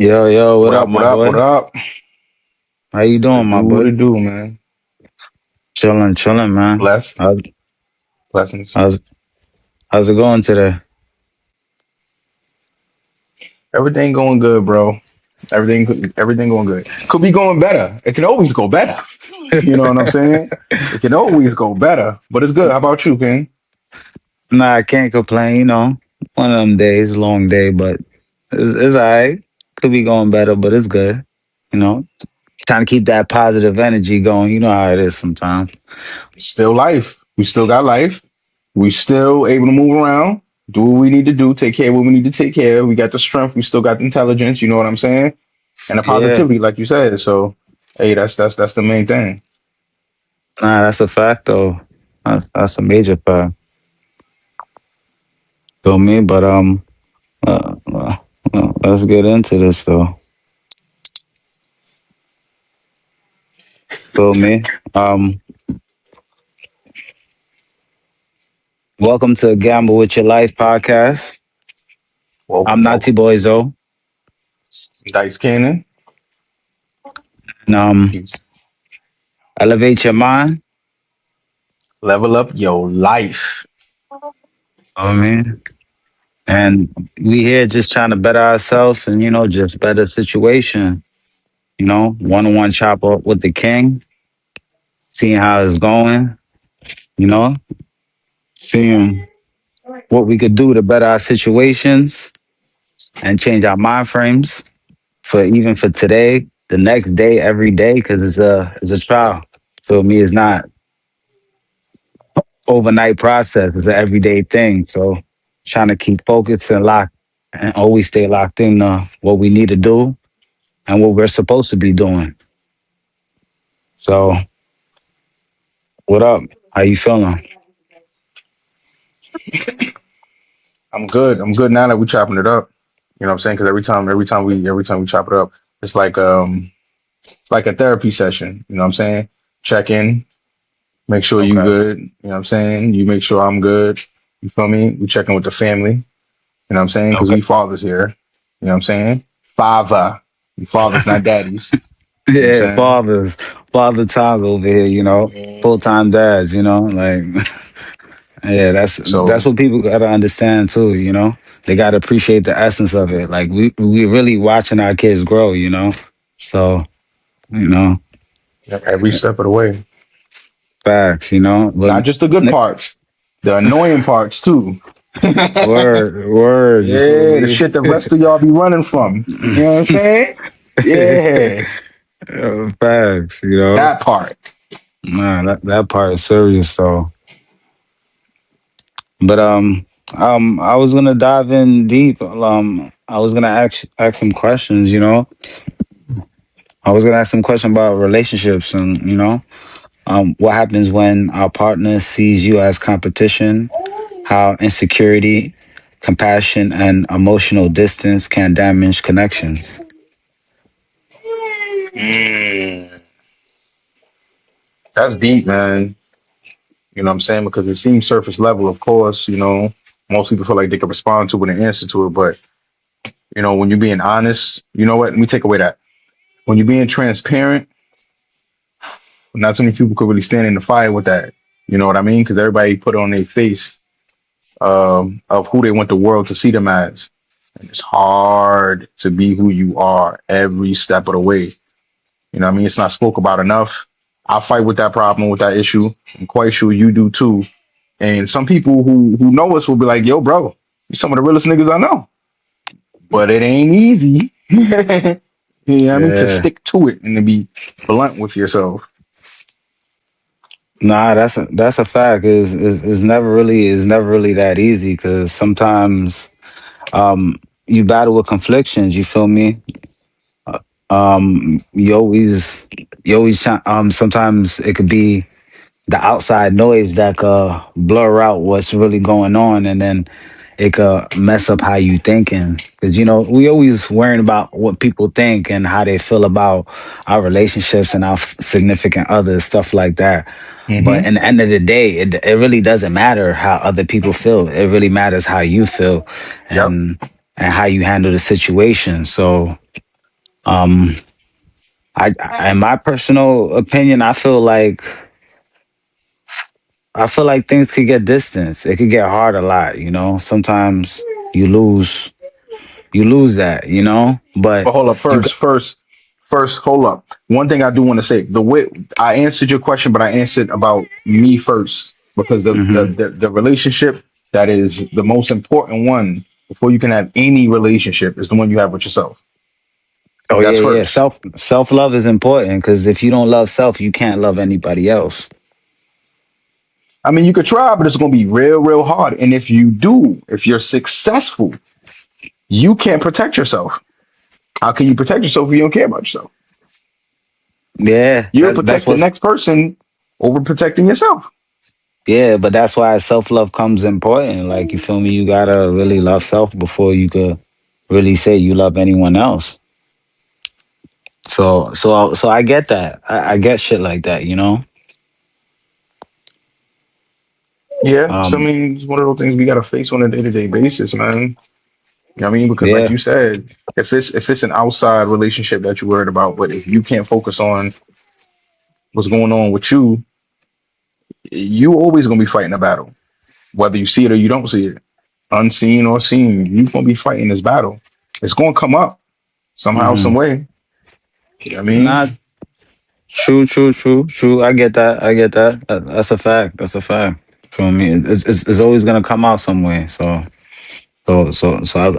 Yo, yo, what What up, up? What my up? What boy? up? How you What doing, it my do? What boy? it do, man? Chilling, chilling, man. Bless How's blessings. how's how's it going today? Everything going good, bro. Everything going good. Could be going better. It can always go better. You know what I'm saying? It can always go better, but it's good. How about you, King? Nah, I can't complain. One of them days, long day, but it's alright. Could be going better, but it's good. You know, Trying to keep that positive energy going. You know how it is sometimes. Still life. We still got life. We still able to move around, do what we need to do, take care of what we need to take care of. We got the strength. We still got the intelligence. You know what I'm saying? And the Yeah, positivity, like you said. So, hey, that's the main thing. nah, that's a fact though. That's a major fact. Feel me? But let's get into this though. Feel me? Welcome to Gamble with Your Life podcast. I'm Welcome, Nati welcome. Boyzo. Dice Cannon. And elevate your mind. Level up your life. I mean, and we here just trying to better ourselves and just better situation. One-on-one chop up with the king, seeing how it's going. You know, seeing what we could do to better our situations and change our mind frames for even for today, the next day, every day, because it's a trial. So me, it's not overnight process. It's an everyday thing. So trying to keep focused and locked and always stay locked in what we need to do and what we're supposed to be doing. So what up? How you feeling? I'm good. I'm good now that we chopping it up. You know what I'm saying? Because every time we chop it up, it's like a therapy session. You know what I'm saying? Check in, make sure you Okay. good. You know what I'm saying? You make sure I'm good. You feel me? We check in with the family. You know what I'm saying? Because Okay. we fathers here. You know what I'm saying? Father. We fathers, not daddies. You know what Yeah, I'm father times over here, full saying? time dads, like yeah, that's So what people gotta understand too, They gotta appreciate the essence of it. Like we really watching our kids grow, So, you know, yep, every step of the way. facts, but Not just the good parts, the annoying parts too. word, you feel Yeah, the me? shit the rest of y'all be running from. You know what I'm saying? Yeah, Facts, that part. Nah, that part is serious though. But I was gonna dive in deep. I was gonna ask some questions. I was gonna ask some questions about relationships and what happens when our partner sees you as competition. How insecurity, compassion, and emotional distance can damage connections. Mm, that's deep, man. You know what I'm saying? Because it seems surface level, of course. Most people feel like they can respond to it and answer to it, but when you're being honest, you know what? Let me take away that. When you're being transparent, not too many people could really stand in the fire with that. You know what I mean? Because everybody put on their face of who they want the world to see them as. And it's hard to be who you are every step of the way. You know what I mean? It's not spoke about enough. I fight with that problem, with that issue. I'm quite sure you do too. And some people who know us will be like, yo, bro, you're some of the realest niggas I know. But it ain't easy. You know what I mean? To Yeah. stick to it and to be blunt with yourself. Nah, that's a fact. Is never really that easy because sometimes um you battle with conflictions. You feel me? You always sometimes it could be the outside noise that could blur out what's really going on, and then it could mess up how you thinking. Because we always worrying about what people think and how they feel about our relationships and our significant others, stuff like that. But Hmm. in the end of the day, it really doesn't matter how other people feel. It really matters how you feel Yep. and how you handle the situation. So Um, in my personal opinion, I feel like things could get distance. It could get hard a lot, you know. Sometimes you lose you lose that, you know. But But hold up, you got first, hold up. One thing I do want to say, the way I answered your question, but I answered about me first because hmm the relationship that is the most important one before you can have any relationship is the one you have with yourself. oh That's yeah, yeah. first. Self love is important because if you don't love self, you can't love anybody else. I mean, you could try, but it's going to be real hard. And if you do, if you're successful, you can't protect yourself. How can you protect yourself if you don't care about yourself? Yeah, You'll that's protect the what's next person over protecting yourself. yeah, but that's why self love comes important. Like you feel me, you gotta really love self before you could really say you love anyone else. So I get that. I get shit like that, you know. Yeah, so I Um, mean, it's one of those things we got to face on a day-to-day basis, man. You know what I mean? Because like yeah. you said, if it's an outside relationship that you're worried about, but if you can't focus on what's going on with you, you always gonna be fighting a battle, whether you see it or you don't see it, unseen or seen. You gonna be fighting this battle. It's gonna come up somehow, some hmm way. You know what I mean? Not true, true, true, true. I get that. I get that. That's a fact. That's a fact. For me, it's always gonna come out some way. So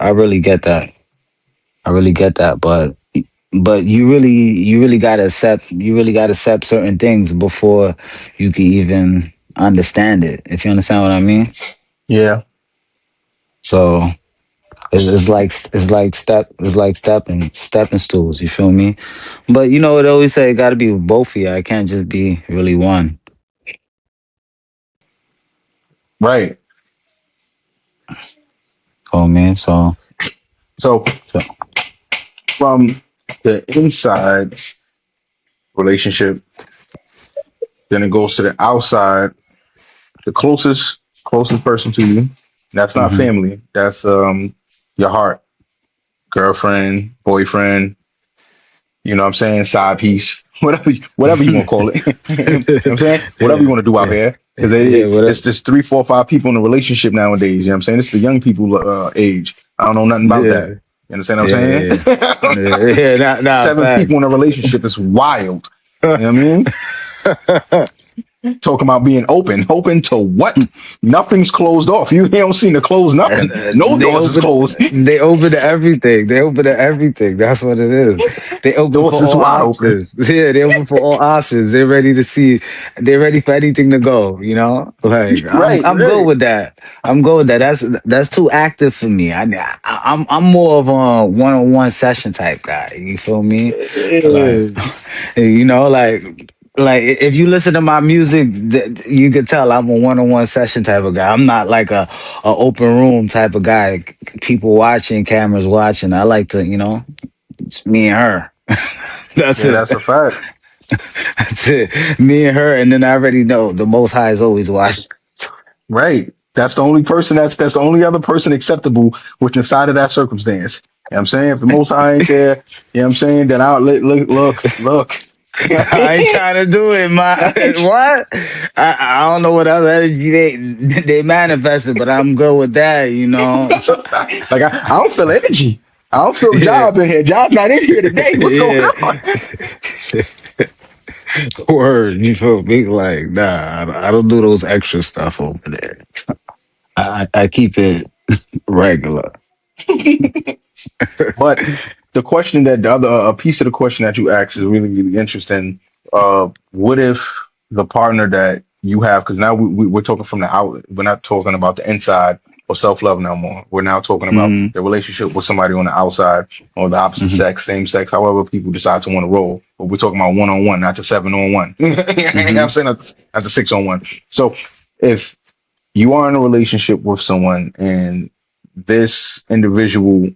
I really get that. I really get that. But you really gotta accept certain things before you can even understand it. If you understand what I mean. Yeah, So it's like stepping stools. You feel me? But you know what I always say, it got to be both of you. I can't just be really one. right. Oh man, So so from the inside relationship, then it goes to the outside. The closest person to you. That's not hmm family. That's your heart, girlfriend, boyfriend. You know what I'm saying? Side piece, whatever you want to call it. You know what I'm saying? Whatever you yeah, want to do out yeah, here. Because yeah. What it's up? just three, four, five people in a relationship nowadays. You know what I'm saying? It's the young people age. I don't know nothing about that. Yeah, You understand what I'm yeah, saying? yeah, yeah. Not Seven fact. people in a relationship is wild. You know what I mean? Talking about being open to what? Nothing's closed off. You don't seem to close And, nothing. No they doors is open closed. they open to everything. They open to everything. That's what it is. They open for Doors is all wide open. options. Yeah, they open for all options. They're ready to see. They're ready for anything to go. You know, like Right, I'm good right. with that. I'm good with that. That's too active for me. I'm more of a one-on-one session type guy. You feel me? Like Yeah. you know, like if you listen to my music, you could tell I'm a one-on-one session type of guy. I'm not like a open room type of guy. People watching, cameras watching. I like to, you know, it's me and her. That's Yeah, it. that's a fact. That's it. Me and her, and then I already know the Most High is always watching. Right. That's the only person that's the only other person acceptable within inside of that circumstance. You know what I'm saying? If the most high ain't there, you know what I'm saying, then I'll look. You know what I ain't I trying to do it, my mean? what? I don't know what other energy they manifested, but I'm good with that, you know. That's a fact. Like I don't feel energy. I don't feel Yeah, job in here. Job's not in here today. What's going yeah. on? Word, you feel me? Like, nah, I don't do those extra stuff over there. I keep it regular. But the question that the other a piece of the question that you asked is really interesting. What if the partner that you have, because now we're talking from the out, we're not talking about the inside or self love no more. We're now talking about hmm the relationship with somebody on the outside or the opposite hmm sex, same sex, however people decide to want to roll. But we're talking about one on one, not the 7-on-1. You know what I'm hmm saying? Not the 6-on-1. So if you are in a relationship with someone and this individual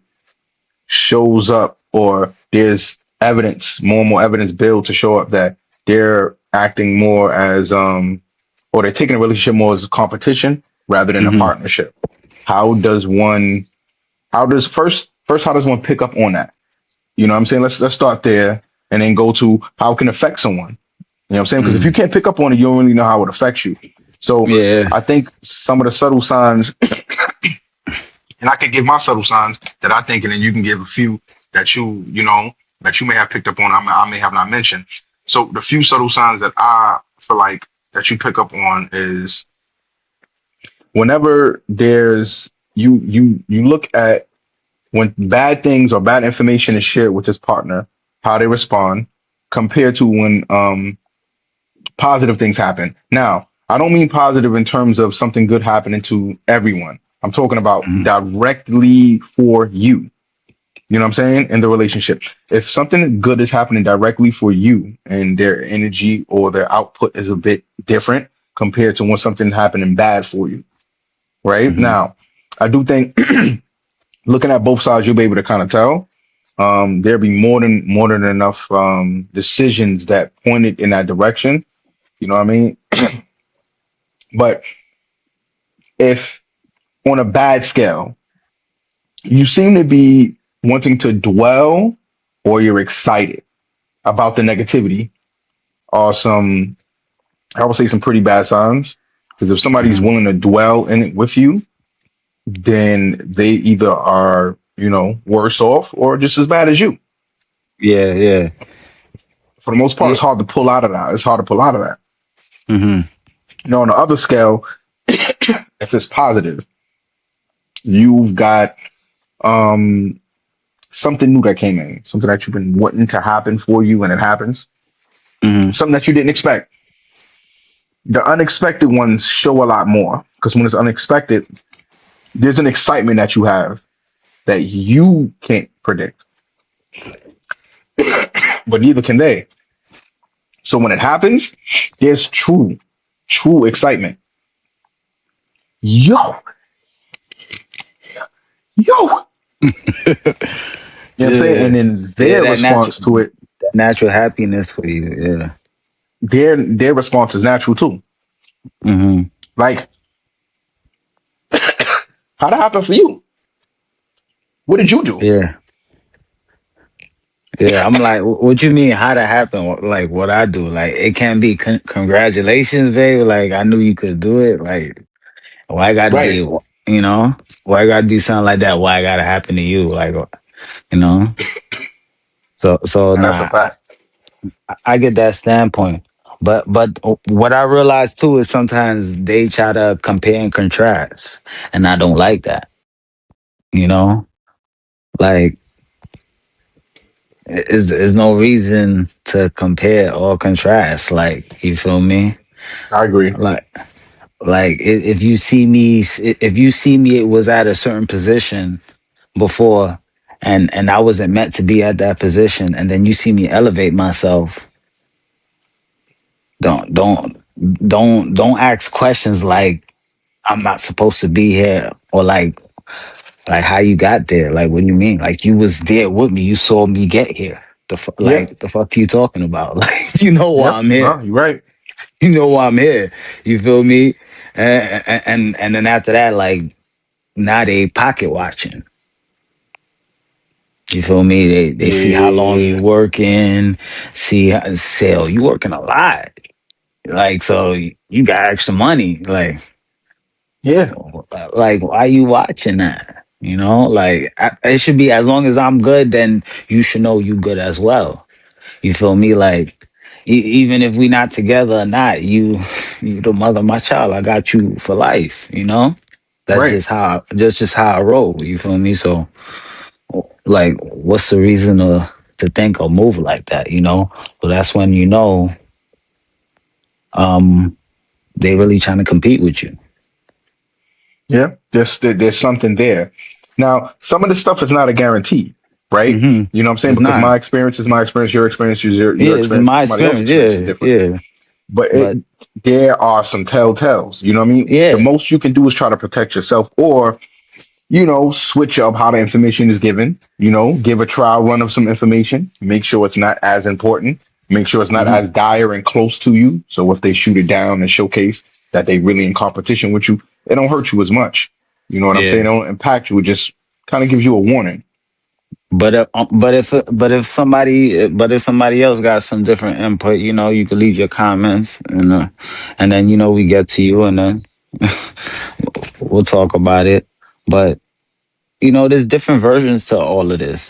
shows up or there's evidence, more and more evidence build to show up that they're acting more as or they're taking a relationship more as a competition rather than a hmm partnership. How does one how does first how does one pick up on that? You know what I'm saying? Let's start there and then go to how it can affect someone. You know what I'm saying? Because if you Mm. can't pick up on it, you don't really know how it affects you. So Yeah. I think some of the subtle signs, and I can give my subtle signs that I think, and then you can give a few that that you may have picked up on. I may have not mentioned. So the few subtle signs that I feel like that you pick up on is whenever you look at when bad things or bad information is shared with his partner, how they respond compared to when positive things happen. Now, I don't mean positive in terms of something good happening to everyone. I'm talking about Mhm. directly for you. You know what I'm saying? In the relationship. If something good is happening directly for you and their energy or their output is a bit different compared to when something happening bad for you, right? Mhm. Now, I do think looking at both sides, you'll be able to kind of tell. There'll be more than enough decisions that pointed in that direction. You know what I mean? But if on a bad scale, you seem to be wanting to dwell or you're excited about the negativity or I would say some pretty bad signs. Because if somebody's Mhm. willing to dwell in it with you, then they either are, worse off or just as bad as you. Yeah. Yeah. For the most part, Yeah. it's hard to pull out of that. It's hard to pull out of that. Mhm. On the other scale, if it's positive, you've got um something new that came in, something that you've been wanting to happen for you, and it happens. Mhm. Something that you didn't expect. The unexpected ones show a lot more because when it's unexpected, there's an excitement that you have that you can't predict, but neither can they. So when it happens, there's true excitement. Yo, yo, you know what I'm saying? Yeah. And then Yeah. their response to it, That natural happiness for you. Yeah. their response is natural too. Mhm. Like, how'd it happen for you? What did you do? Yeah. Yeah. I'm like, what you mean? How that happen? Like, what I do? Like, it can be congratulations, babe. Like, I knew you could do it. Like, why I got to be, Right. why I got to be something like that? Why it got to happen to you? Like, you know. So And that's a nah, fact. I get that standpoint. But what I realize too is sometimes they try to compare and contrast, and I don't like that. You know, like is no reason to compare or contrast. Like you feel me? I agree. Like if you see me, if you see me, it was at a certain position before, and I wasn't meant to be at that position, and then you see me elevate myself. Don't don't don't ask questions like I'm not supposed to be here or like how you got there. Like what do you mean? Like you was there with me. You saw me get here. Yeah. Like the fuck you talking about? Like you know why Yep. I'm here. No, you're right. You know why I'm here. You feel me? And then after that, like now they pocket watching. You feel me? They see how long you Yeah. working. See say, oh, you working a lot. Like so you got extra money. Yeah. Like why you watching that? You know, like it should be as long as I'm good, then you should know you good as well. You feel me? Like even if we not together or not, you the mother of my child. I got you for life. You know, Right. that's just how I roll. You feel me? So like, what's the reason to think or move like that? You know, so that's when you know um they really trying to compete with you. Yeah. There's something there. Now, some of this stuff is not a guarantee, right? Hmm. You know what I'm saying? It's Because not. my experience is my experience, your experience is your Yeah, it's in experience, and my somebody else's experience. experience is Yeah, different. yeah. But But there are some telltales. You know what I mean? The yeah. most you can do is try to protect yourself, or switch up how the information is given. Give a trial run of some information. Make sure it's not as important. Make sure it's not Hmm. as dire and close to you. So if they shoot it down and showcase that they really in competition with you, it don't hurt you as much. You know what I'm saying? It Yeah. don't impact you. It just kind of gives you a warning. but if somebody else got some different input, you could leave your comments, and then we get to you, and then we'll talk about it. But there's different versions to all of this.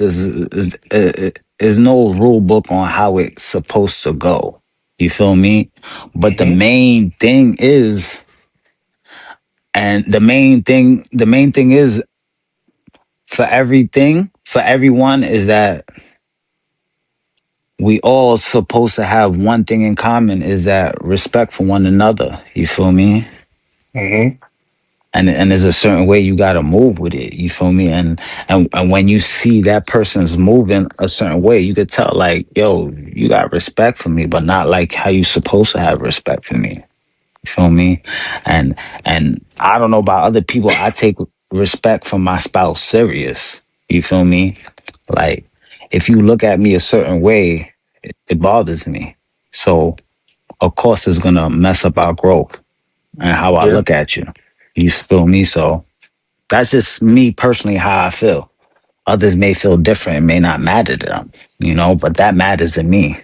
There's no rule book on how it's supposed to go. You feel me? But the Hmm. main thing is, and the main thing is for everyone is that we all supposed to have one thing in common is that respect for one another. You feel me? Hmm. And there's a certain way you gotta move with it. You feel me? And when you see that person's moving a certain way, you could tell like, yo, you got respect for me, but not like how you supposed to have respect for me. You feel me? And and I don't know about other people. I take respect from my spouse serious. You feel me? Like if you look at me a certain way, it bothers me. So of course it's gonna mess up our growth and how I Yeah. look at you. You feel me? So that's just me personally how I feel. Others may feel different. It may not matter to them, but that matters to me.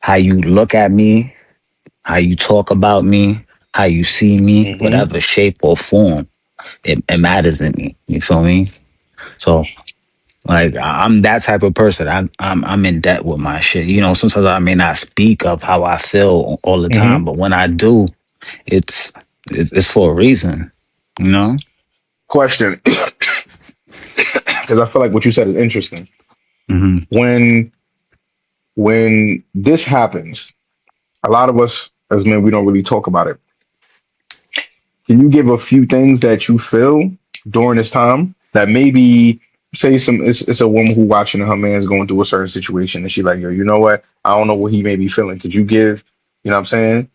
How you look at me, how you talk about me, how you see me, Hmm. whatever shape or form, it matters in me. You feel me? So like I'm that type of person. I'm in debt with my shit. Sometimes I may not speak of how I feel all the Hmm. time, but when I do, it's it's for a reason. You know? Question, because I feel like what you said is interesting. Hmm. When this happens, a lot of us as men, we don't really talk about it. Can you give a few things that you feel during this time that maybe say it's a woman who watching and her man's going through a certain situation and she like, yo, you know what? I don't know what he may be feeling. Could you give, what I'm saying,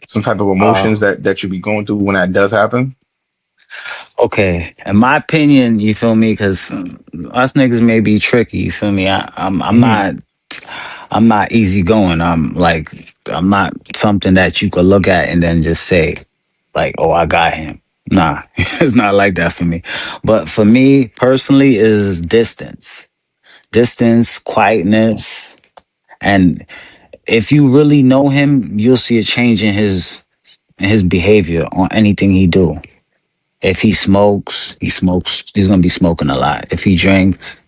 some type of Uh, emotions that you be going through when that does happen? okay. In my opinion, you feel me? Because us niggas may be tricky. You feel me? I'm Hmm. not. I'm not easygoing. I'm not something that you could look at and then just say, like, oh, I got him. Nah, it's not like that for me. But for me personally, is distance, quietness, and if you really know him, you'll see a change in his behavior on anything he do. If he smokes, he smokes. He's gonna be smoking a lot. If he drinks,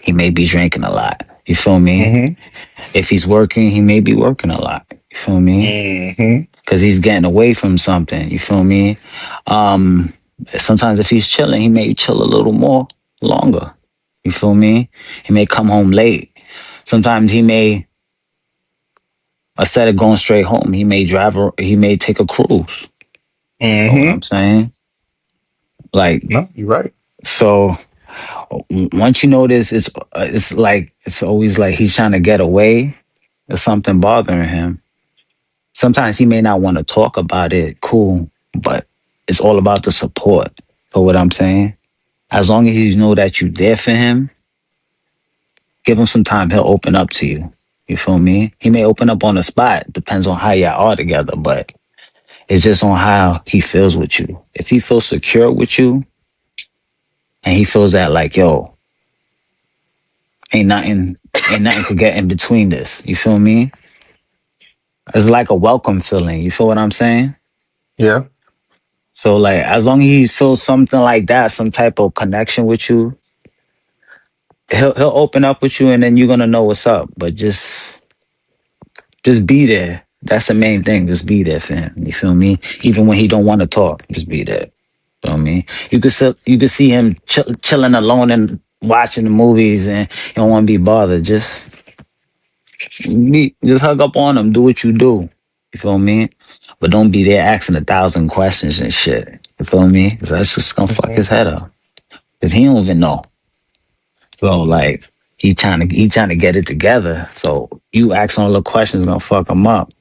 he may be drinking a lot. You feel me? Hmm. If he's working, he may be working a lot. You feel me? Hmm. Because he's getting away from something. You feel me? Um, Sometimes if he's chilling, he may chill a little more longer. You feel me? He may come home late. Sometimes he may, instead of going straight home, he may he may take a cruise. You know what Hmm. I'm saying? Like, No, you're right. so once you notice, it's like, it's always like he's trying to get away. There's something bothering him. Sometimes he may not want to talk about it, cool, but it's all about the support for what I'm saying. As long as you know that you're there for him, give him some time, he'll open up to you. You feel me? He may open up on the spot, depends on how y'all are together, but it's just on how he feels with you. If he feels secure with you and he feels that like, yo, ain't nothing, ain't nothing could get in between this. You feel me? It's like a welcome feeling. You feel what I'm saying? Yeah. So like as long as he feels something like that, some type of connection with you, he'll open up with you and then you're gonna know what's up. But just be there. That's the main thing. Just be there for him. You feel me? Even when he don't want to talk, just be there. Feel me? You could see him chilling alone and watching the movies and you don't want to be bothered. Just hug up on him. Do what you do. You feel me? But don't be there asking 1,000 questions and shit. You feel me? 'Cause that's just gonna fuck Hmm. his head up. Cause he don't even know. So like he trying to get it together. So you asking all the questions gonna fuck him up.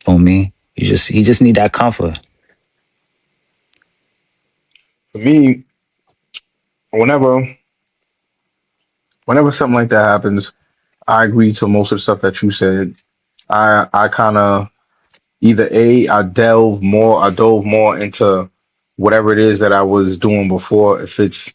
Feel me? He just need that comfort. For me, whenever something like that happens, I agree to most of the stuff that you said. I kind of either I dove more into whatever it is that I was doing before. If it's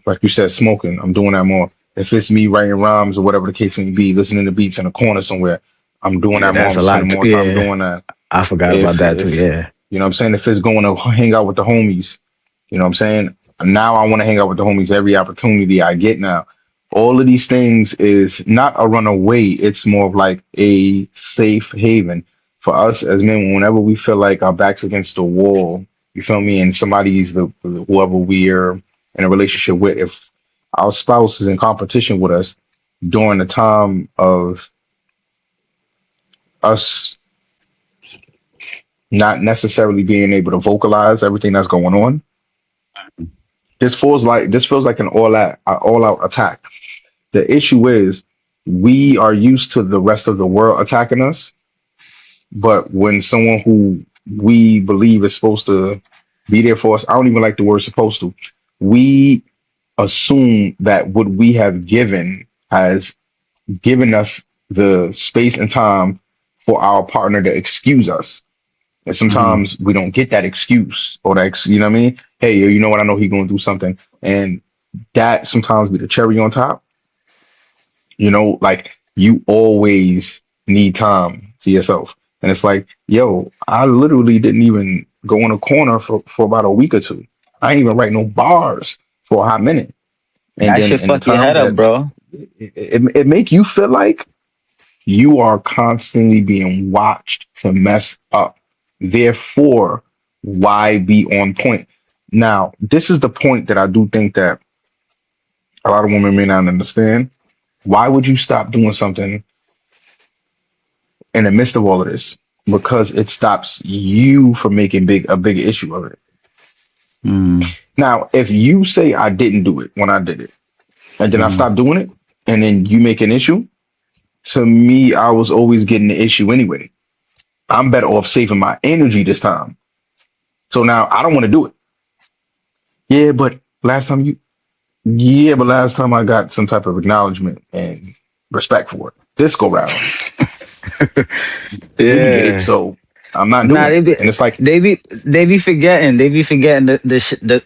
Like you said, smoking, I'm doing that more. If it's me writing rhymes or whatever the case may be, listening to beats in a corner somewhere, I'm doing Yeah, that more. that's I'm a spending lot. more time Yeah, doing that. I forgot about that too. If Yeah. you know what I'm saying, if it's going to hang out with the homies, you know what I'm saying? Now I want to hang out with the homies every opportunity I get now. All of these things is not a runaway, it's more of like a safe haven for us as men. Whenever we feel like our backs against the wall, you feel me, and somebody's the whoever we're in a relationship with, if our spouse is in competition with us during the time of us not necessarily being able to vocalize everything that's going on, this feels like an all out attack. The issue is we are used to the rest of the world attacking us, but when someone who we believe is supposed to be there for us, I don't even like the word supposed to. We assume that what we have given has given us the space and time for our partner to excuse us. And Mm. sometimes we don't get that excuse or that, you know what I mean? Hey, you know what? I know he going through something. And that sometimes be the cherry on top. Like you always need time to yourself. And it's like, yo, I literally didn't even go in a corner for about a week or two. I ain't even write no bars for a hot minute. And That then should in the fuck your time head up, that bro. it make you feel like you are constantly being watched to mess up. Therefore, why be on point? Now, this is the point that I do think that a lot of women may not understand. Why would you stop doing something in the midst of all of this? Because it stops you from making a big issue of it. Mm. Now, if you say I didn't do it when I did it, and then I Mm. stopped doing it, and then you make an issue, to me, I was always getting the issue anyway. I'm better off saving my energy this time. So now I don't want to do it. Yeah, but last time I got some type of acknowledgement and respect for it. This go round, didn't get it, Yeah. so I'm not Nah, doing it. And it's like, they be forgetting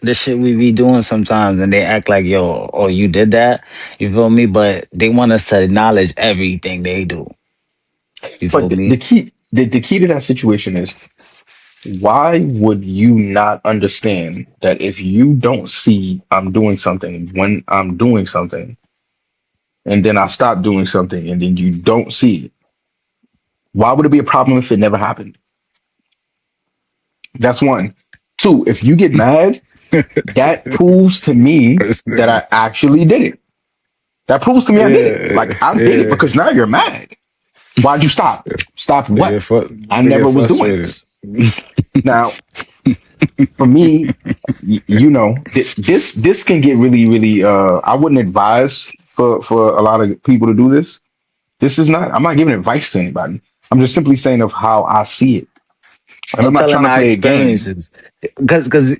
the shit we be doing sometimes, and they act like yo, oh, you did that, you feel me? But they want us to acknowledge everything they do, you but feel the me? key to that situation is why would you not understand that if you don't see I'm doing something when I'm doing something, and then I stop doing something, and then you don't see it, why would it be a problem if it never happened? That's one. Two, if you get mad, that proves to me that I actually did it. That proves to me I did it. Like Yeah, I did it yeah. because now you're mad. Why'd you stop? Stop They what? get fu- I they never get was doing frustrated. this. Now, for me, this can get really, really. I wouldn't advise for a lot of people to do this. This is not. I'm not giving advice to anybody. I'm just simply saying of how I see it, and I'm I'm not trying telling to our play a game. experiences, because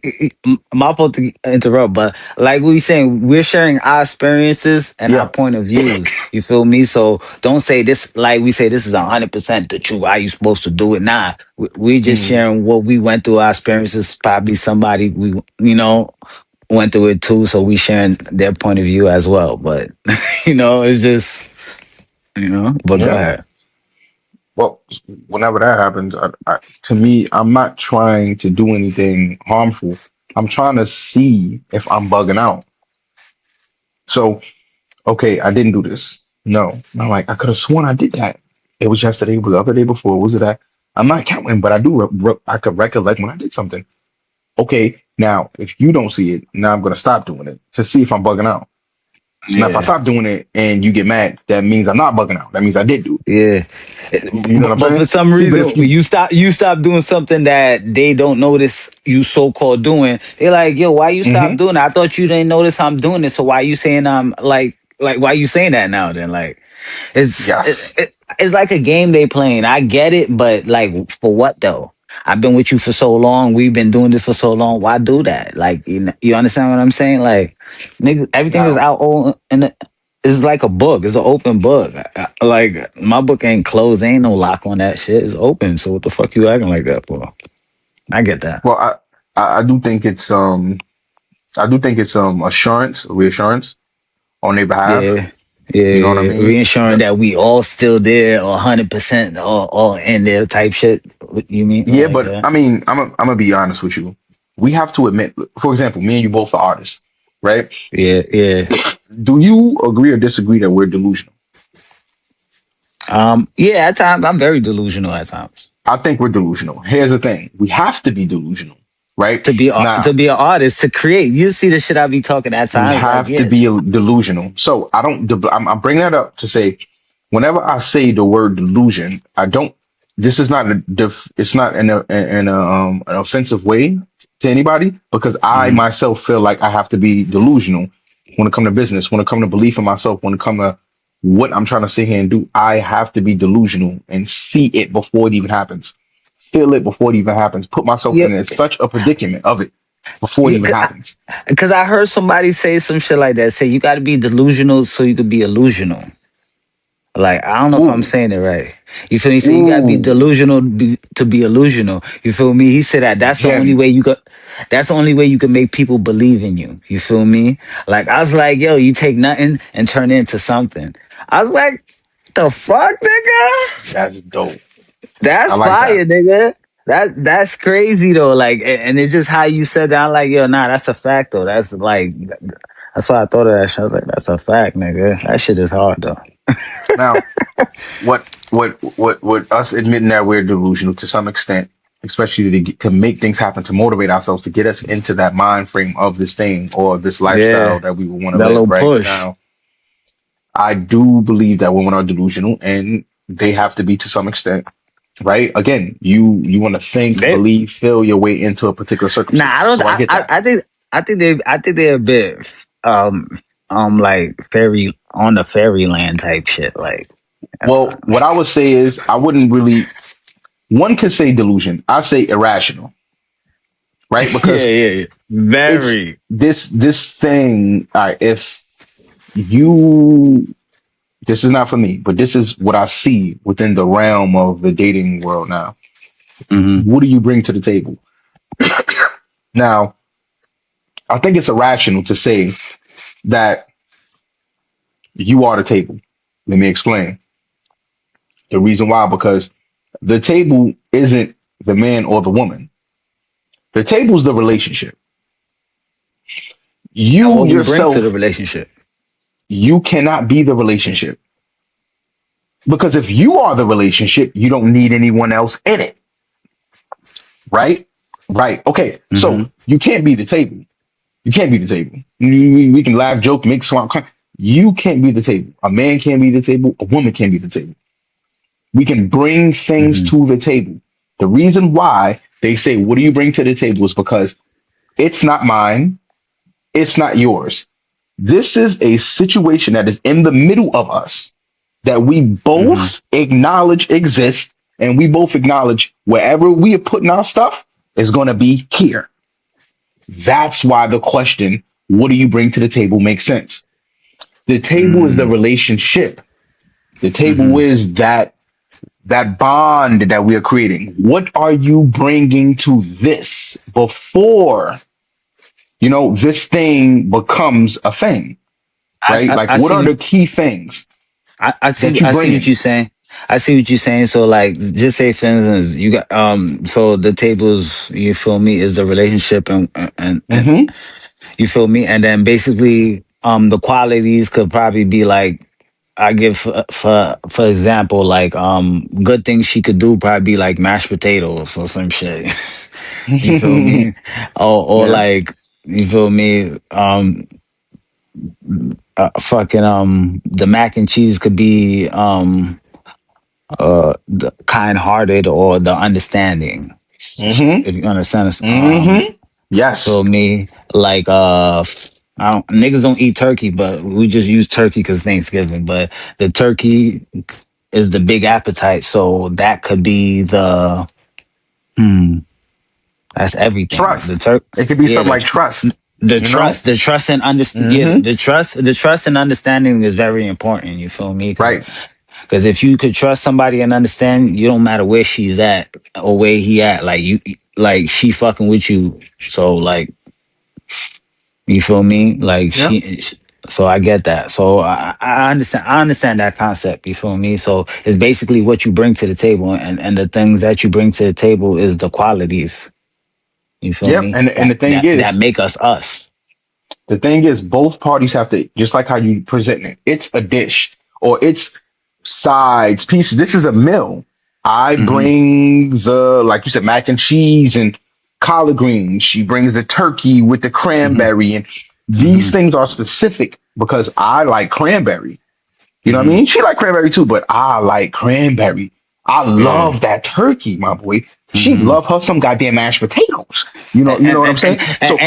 my fault to interrupt, but like we saying, we're sharing our experiences and our Yeah. point of views. You feel me? So don't say this like we say this is 100% the truth. How you supposed to do it? Nah, we just Mhm. sharing what we went through. Our experiences. Probably somebody we went through it too. So we sharing their point of view as well. But it's just But go Yeah. ahead. Well, whenever that happens, to me, I'm not trying to do anything harmful. I'm trying to see if I'm bugging out. So, okay, I didn't do this. No, I'm like, I could have sworn I did that. It was yesterday, it was the other day before. Was it that? I'm not counting, but I do. I could recollect when I did something. Okay, now if you don't see it, now I'm gonna stop doing it to see if I'm bugging out. Now, if I Yeah. stop doing it and you get mad, that means I'm not bugging out. That means I did do it. Yeah. You know what I'm But for saying? some See, but reason, if when you, you stop doing something that they don't notice you so called doing, they're like, yo, why you stop hmm doing it? I thought you didn't notice I'm doing it. So why you saying I'm like why you saying that now then? Like yes. it's like a game they playing. I get it, but like for what though? I've been with you for so long. We've been doing this for so long. Why do that? Like you understand what I'm saying? Like nigga, everything is Now, out all in the it's like a book. It's an open book. Like my book ain't closed. Ain't no lock on that shit. It's open. So what the fuck you acting like that for? I get that. well, I do think it's I do think it's assurance, reassurance on their behalf. Yeah. Yeah, You know what I yeah. mean? Reinsuring That, that we all still there or 100% all in there type shit. What you mean? yeah, Like, but yeah. I mean, I'm gonna be honest with you. We have to admit, for example, me and you both are artists, right? Yeah, yeah. Do you agree or disagree that we're delusional? Yeah, at times I'm very delusional at times. I think we're delusional. Here's the thing: we have to be delusional, right? To Now, be an artist, to create. You see the shit I be talking at we times, like, have to yeah. be delusional. So I don't. I'm bringing that up to say, whenever I say the word delusion, I don't. This is not it's not an offensive way to anybody because I Hmm. myself feel like I have to be delusional when it come to business, when it come to belief in myself, when it come to what I'm trying to sit here and do. I have to be delusional and see it before it even happens, feel it before it even happens, put myself Yeah, in such a predicament of it before it yeah, even happens. because I heard somebody say some shit like that. Say you got to be delusional so you could be illusional. Like I don't know if I'm Ooh, saying it right. You feel me? So you gotta be ooh. delusional to be illusional. You feel me? He said that that's the only Gem. way you could. That's the only way you can make people believe in you. You feel me? Like I was like, yo, you take nothing and turn it into something. I was like, the fuck, nigga? That's dope. I That's like fire, that. nigga. That's crazy though. Like, and it's just how you said that. I'm like, yo, nah, that's a fact though. That's like, that's why I thought of that shit. I was like, that's a fact, nigga. That shit is hard though. Now, what us admitting that we're delusional to some extent, especially to make things happen, to motivate ourselves, to get us into that mind frame of this thing or this lifestyle Yeah, that we would want to that live, little right? push. Now, I do believe that women are delusional and they have to be to some extent, right? Again, you want to think, They believe, feel your way into a particular Nah, I circumstance. don't. So I get that. I think they're a bit like fairy on the fairyland type shit. Like Well, what I would say is I wouldn't really one could say delusion. I say irrational, right? yeah, Because yeah, it's very. this thing. All right, if you this is not for me, but this is what I see within the realm of the dating world now. Hmm. What do you bring to the table? Now, I think it's irrational to say that you are the table. Let me explain. The reason why, because the table isn't the man or the woman. The table is the relationship. And You what we bring to the yourself, relationship. you cannot be the relationship. Because if you are the relationship, you don't need anyone else in it, right? Right. Okay. Hmm. So you can't be the table. You can't be the table. We can laugh, joke, make swamp. You can't be the table. A man can't be the table. A woman can't be the table. We can bring things Hmm. to the table. The reason why they say, "What do you bring to the table?" is because it's not mine. It's not yours. This is a situation that is in the middle of us that we Hmm. both acknowledge exists, and we both acknowledge wherever we are putting our stuff is going to be here. That's why the question, what do you bring to the table, makes sense. The table is the Hmm. relationship. The table Hmm. is that bond that we are creating. What are you bringing to this before, this thing becomes a thing, right? Like, I what are see. the key things I see. that you I see bring what you're in? saying. I see what you're saying. So, like, just say, for instance, you got So the tables, you feel me, is the relationship, and Hmm. you feel me, and then basically, the qualities could probably be like, I give for example, like good things she could do probably be like mashed potatoes or some shit. You feel me? Or Yeah. like you feel me? Fucking the mac and cheese could be the kind hearted or the understanding. Hmm. If you understand, Hmm. feel Yes. me? Like I don't, niggas don't eat turkey, but we just use turkey because Thanksgiving. But the turkey is the big appetite, so that could be the hmm. That's everything. The Trust. Turk, It could be yeah, something like trust, you know? the trust and yeah, Hmm. the trust and understanding is very important. You feel me? Right. Because if you could trust somebody and understand, you don't matter where she's at or where he at. Like she fucking with you. So like You feel me? Like Yeah. so I get that. So I understand. I understand that concept. You feel me? So it's basically what you bring to the table, and the things that you bring to the table is the qualities. You feel Yep. me? And That make us us. the thing is, both parties have to, just like how you present it, it's a dish or it's sides, pieces. This is a meal. I Hmm. bring the, like you said, mac and cheese and collard greens. She brings the turkey with the Hmm. cranberry. And these Hmm. things are specific because I like cranberry. You know what I Hmm. mean? She like cranberry too, but I like cranberry. I Yeah. love that turkey, my boy. She Hmm. love her some goddamn mashed potatoes. You know and what I'm and, and saying? So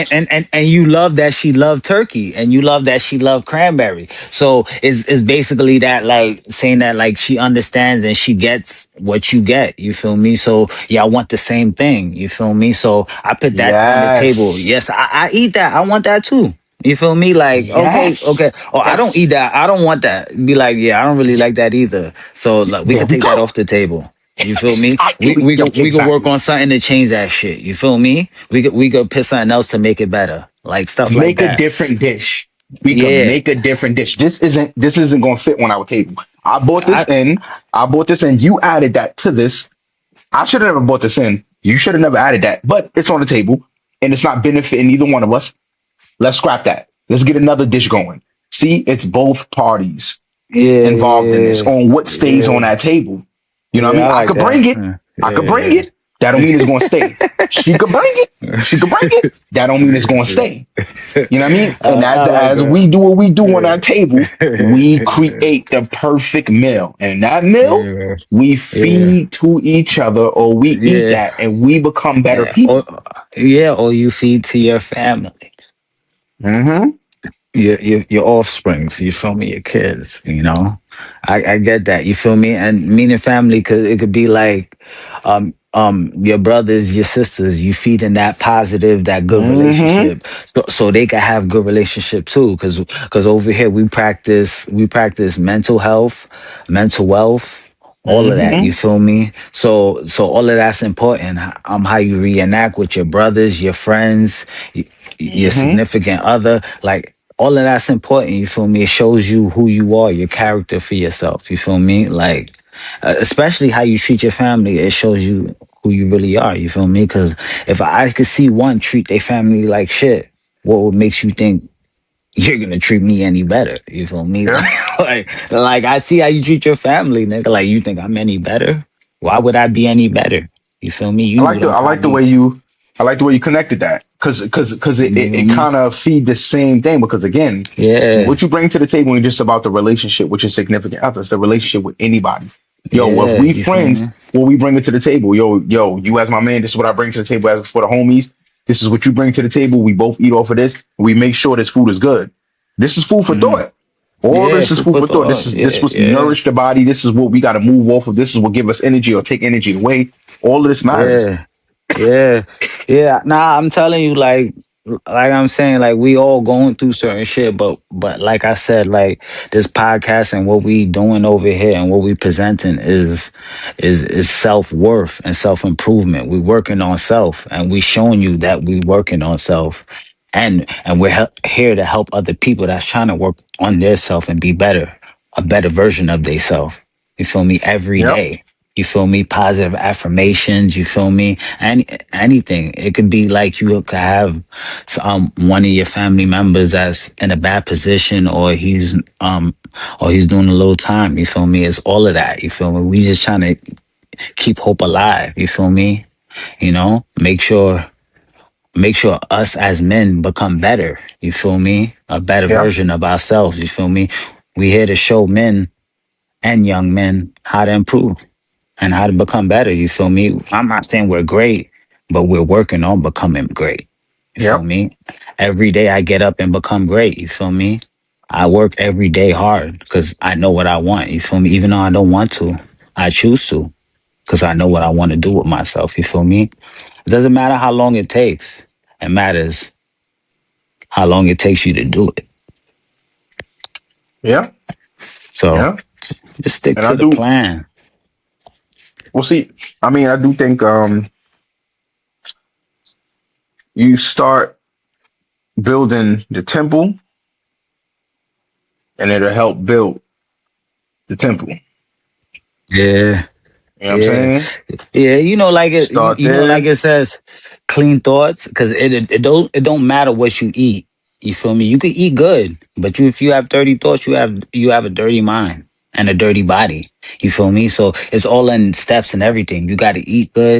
and you love that she loved turkey, and you love that she loved cranberry. So it's basically that, like saying that like she understands and she gets what you get. You feel me? So yeah, I want the same thing. You feel me? So I put that on the table. yes, Yes, I eat that. I want that too. You feel me? Like, okay, okay. yes, Or I don't yes. eat that. I don't want that. Be like, yeah, I don't really like that either. So like, we There could we take that go. off the table. You feel me? Exactly. Yep, We could work exactly. on something to change that shit. You feel me? We could put something else to make it better, like stuff like Make a that. different dish. We can Yeah, make a different dish. This isn't going to fit on our table. I bought this I in. I bought this in. You added that to this. I should have never bought this in. You should have never added that. But it's on the table, and it's not benefiting either one of us. Let's scrap that. Let's get another dish going. See, it's both parties yeah involved in this yeah on what stays on yeah that table. You know what I yeah. mean? I I like could bring that. it. I could bring Yeah it. That don't mean it's going to stay. She could bring it. She could bring it. That don't mean it's going to yeah. stay. You know what I mean? And I like as that. we do what we do on Yeah. that table, we create the perfect meal. And that meal, Yeah, we yeah, feed to each other or we eat yeah, that and we become better yeah. people. Or yeah, or you feed to your family. Hmm. Your offsprings, you feel me, your kids, you know. I get that, you feel me. And meaning family could, it could be like your brothers, your sisters, you feed in that positive, that good Hmm. relationship, so they can have good relationship too. Because over here we practice mental health, mental wealth, all of that, you Hmm. feel me. So all of that's important. How you reenact with your brothers, your friends, your Hmm. significant other, like all of that's important. You feel me? It shows you who you are, your character for yourself. You feel me? Like, especially how you treat your family, it shows you who you really are. You feel me? Because if I could see one treat their family like shit, what would makes you think you're gonna treat me any better? You feel me? Yeah. Like I see how you treat your family, nigga. Like you think I'm any better? Why would I be any better? You feel me? You knew them I like the probably. way you I like the way you connected that because You know it me? kind of feed the same thing because again Yeah, what you bring to the table ain't just about the relationship with your significant other. It's the relationship with anybody. Yo, if yeah. we You feel friends, me? what we bring it to the table. Yo, you as my man, this is what I bring to the table as for the homies. This is what you bring to the table. We both eat off of this. We make sure this food is good. This is food for Hmm. thought. All Yeah, this is food food for for thought. thought. This Yeah, was yeah, nourish the body. This is what we got to move off of. This is what give us energy or take energy away. All of this matters. yeah. Yeah, yeah. Nah, I'm telling you, like I'm saying, like we all going through certain shit, but like I said, like this podcast and what we doing over here and what we presenting is self worth and self improvement. We working on self, and we showing you that we working on self, and we're here to help other people that's trying to work on their self and be better, a better version of themselves. You feel me? Every Yep. day. You feel me? Positive affirmations. You feel me? Anything. It could be like you could have one of your family members that's in a bad position, or he's doing a little time. You feel me? It's all of that. You feel me? We just trying to keep hope alive. You feel me? You know, make sure us as men become better. You feel me? A better Yep. version of ourselves. You feel me? We here to show men and young men how to improve and how to become better. You feel me? I'm not saying we're great, but we're working on becoming great. You feel Yep. me? Every day I get up and become great. You feel me? I work every day hard because I know what I want. You feel me? Even though I don't want to, I choose to because I know what I want to do with myself. You feel me? It doesn't matter how long it takes. It matters how long it takes you to do it. Yeah. So Yeah. just stick And I to the do. plan. Well, see, I mean, I do think you start. building the temple, and it'll help build the temple. You Yeah. know what I'm Yeah. saying? Yeah, like it. Start Like there. it says, clean thoughts, because it don't matter what you eat. You feel me? You can eat good, but if you have dirty thoughts, you have a dirty mind and a dirty body. You feel me? So it's all in steps and everything. You got to eat good.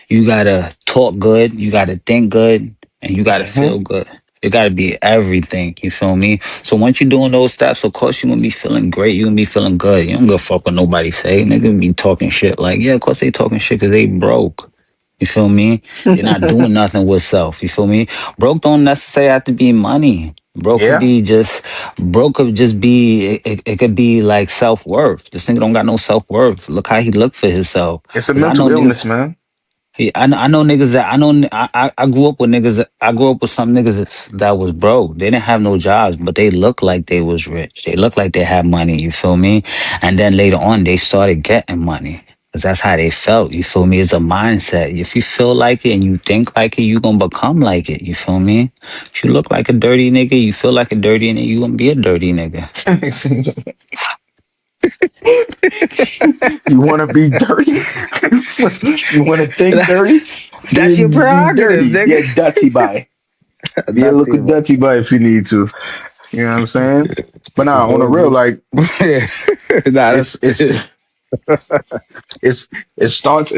You gotta talk good, you gotta think good, and you gotta Hmm. feel good. It gotta be everything. You feel me? So once you're doing those steps, of course you're gonna be feeling great. You're gonna be feeling good. You don't give a fuck what nobody say. Nigga be talking shit like, yeah, of course they talking shit because they broke. You feel me? They're not doing nothing with self. You feel me? Broke don't necessarily have to be money. Yeah, Broke could just be it could be like self worth. This nigga don't got no self worth. Look how he look for himself. it's a Cause I know mental niggas. illness, man. Yeah, I know niggas that I know. I grew up with niggas. I grew up with some niggas that was broke. They didn't have no jobs, but they looked like they was rich. They looked like they had money. You feel me? And then later on, they started getting money. Cause that's how they felt. You feel me? It's a mindset. If you feel like it and you think like it, you gonna become like it. You feel me? If you look like a dirty nigga, you feel like a dirty nigga, you gonna be a dirty nigga. You want to be dirty? You want to think dirty? That's your Then be prerogative, dirty. nigga. Yeah, dirty by. Be a Not little too much. dirty by if you need to. You know what I'm saying? But You nah, on the feel real, me? like Nah, it's it's it's it starts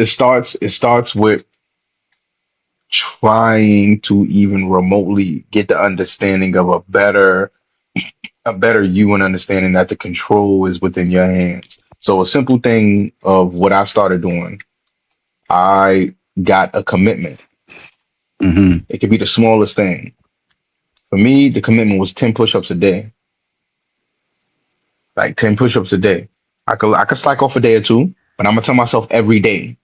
with trying to even remotely get the understanding of a better you and understanding that the control is within your hands. So a simple thing of what I started doing, I got a commitment. hmm It could be the smallest thing. For me, the commitment was 10 push-ups a day. Like 10 push-ups a day. I could slack off a day or two, but I'm gonna tell myself every day,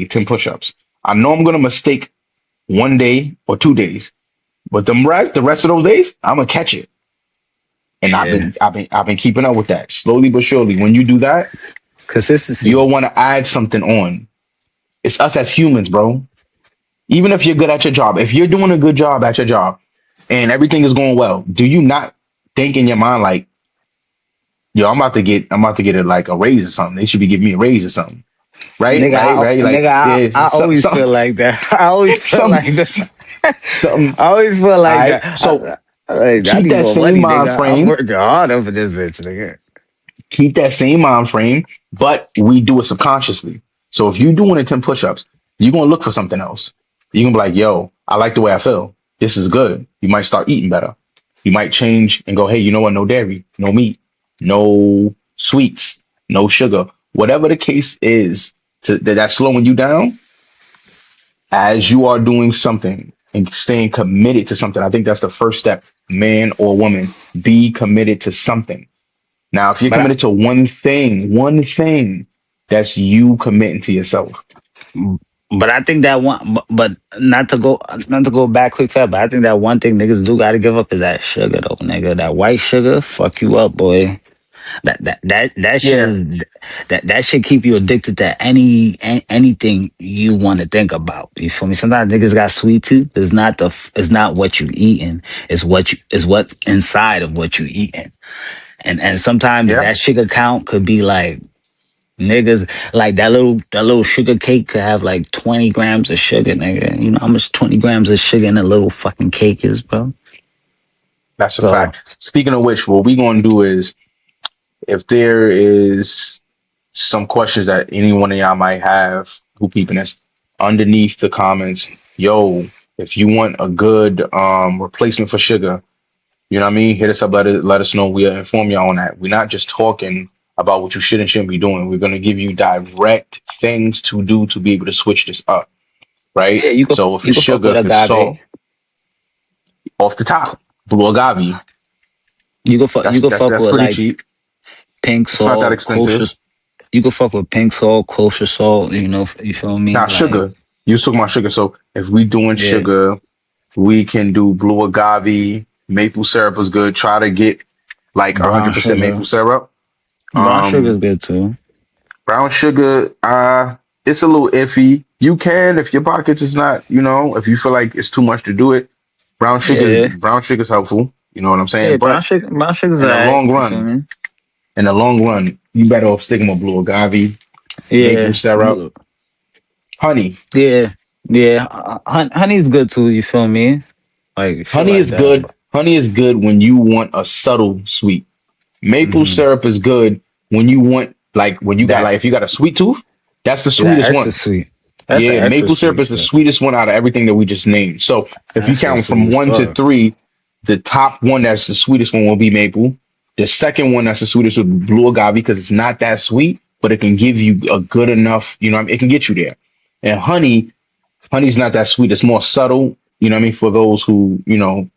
10 push-ups. I know I'm gonna mistake 1 day or 2 days, but the rest of those days, I'm gonna catch it. And I've Yeah. been I've been I've been keeping up with that slowly but surely. When you do that, Consistency. you'll want to add something on. It's us as humans, bro. Even if you're good at your job, if you're doing a good job at your job and everything is going well, do you not think in your mind like, yo, I'm about to get like a raise or something. They should be giving me a raise or something. Right? Right? Right? Like, yeah, I always some, feel like that. I always feel some, like that. something. I always feel All like right. that. So I keep need that more same money, mind nigga. I'm frame. working harder for this bitch, nigga. Keep that same mind frame, but we do it subconsciously. So if you're doing the 10 push-ups, you're gonna look for something else. You're gonna be like, yo, I like the way I feel. This is good. You might start eating better. You might change and go, hey, you know what? No dairy, no meat, no sweets, no sugar. Whatever the case is that's slowing you down, as you are doing something and staying committed to something. I think that's the first step, man or woman. Be committed to something. Now, if you're But committed to one thing, that's you committing to yourself. I think that one. But not to go back quick fast. But I think that one thing niggas do got to give up is that sugar, though, nigga. That white sugar, fuck you up, boy. That shit Yeah, is that should keep you addicted to anything you want to think about. You feel me? Sometimes niggas got sweet tooth. It's not what you eating. It's what's inside of what you eating. And sometimes yeah, that sugar count could be like niggas like that little sugar cake could have like 20 grams of sugar, nigga. You know how much 20 grams of sugar in a little fucking cake is, bro? that's a So fact. Speaking of which, what we gonna do is, if there is some questions that any one of y'all might have who peeping this underneath the comments, yo, if you want a good replacement for sugar, you know what I mean? Hit us up, let us know. We'll inform y'all on that. We're not just talking about what you should and shouldn't be doing. We're gonna give you direct things to do to be able to switch this up, right? yeah, So if you it's could fuck sugar, with if it's agave. salt, off the top, blue agave, You that's could that's fuck that's with pretty like cheap. pink It's not that salt, kosher. expensive. You can fuck with pink salt, kosher salt. You feel me? Not Like, sugar. You was talking about sugar. So if we doing yeah, sugar, we can do blue agave. Maple syrup is good. Try to get like brown 100% maple sugar. syrup. Brown sugar is Um, good too. Brown sugar, it's a little iffy. You can, if your pockets is not, if you feel like it's too much to do it, Yeah, Brown sugar's helpful. You know what I'm saying? yeah. But Brown sugar's in the alright. long You feel run, me? you better off sticking with blue agave, maple Yeah, syrup, honey. yeah, yeah. Honey's good too. You feel me? Like shit Honey like is that. good. Honey is good when you want a subtle sweet. Maple Mm-hmm. syrup is good when you want when you got That if you got a sweet tooth, that's the that sweetest extra one. sweet. That's the Yeah, extra maple syrup sweet is the shit. sweetest one out of everything that we just named. So if That you shit's count sweet from as one to fuck. three, the top one that's the sweetest one will be maple. The second one that's the sweetest would be blue agave because it's not that sweet, but it can give you a good enough, it can get you there. And honey's not that sweet. It's more subtle, you know what I mean, for those who,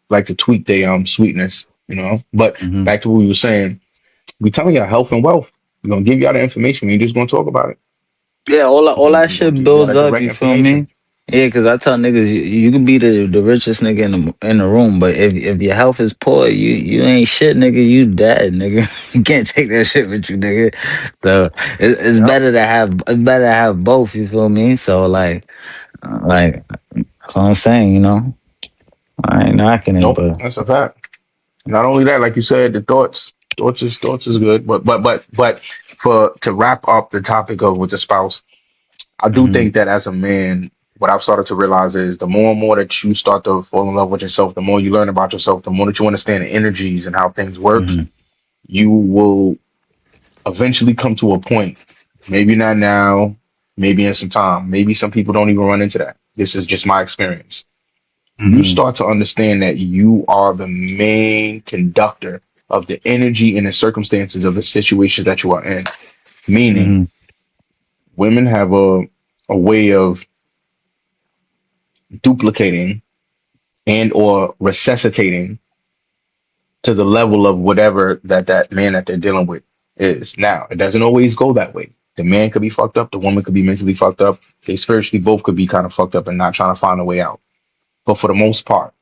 like to tweak their sweetness. But Hmm. back to what we were saying, we telling y'all health and wealth. We're gonna give y'all the information. We ain't just gonna talk about it. Yeah, all that We're gonna shit give y'all builds that up. direct You feel me? information. Yeah, cause I tell niggas you can be the richest nigga in the room, but if your health is poor, you ain't shit, nigga. You dead, nigga. You can't take that shit with you, nigga. So it's Yep. better to have both. You feel me? So like that's what I'm saying. I ain't knocking it, Nope, but that's a fact. Not only that, like you said, the thoughts is good, but for to wrap up the topic of with the spouse, I do hmm think that as a man, what I've started to realize is the more and more that you start to fall in love with yourself, the more you learn about yourself, the more that you understand the energies and how things work, hmm you will eventually come to a point, maybe not now, maybe in some time, maybe some people don't even run into that. This is just my experience. You hmm start to understand that you are the main conductor of the energy and the circumstances of the situations that you are in. Meaning, hmm women have a way of duplicating and or resuscitating to the level of whatever that man that they're dealing with is. Now, it doesn't always go that way. The man could be fucked up, the woman could be mentally fucked up, they spiritually both could be kind of fucked up and not trying to find a way out. But for the most part,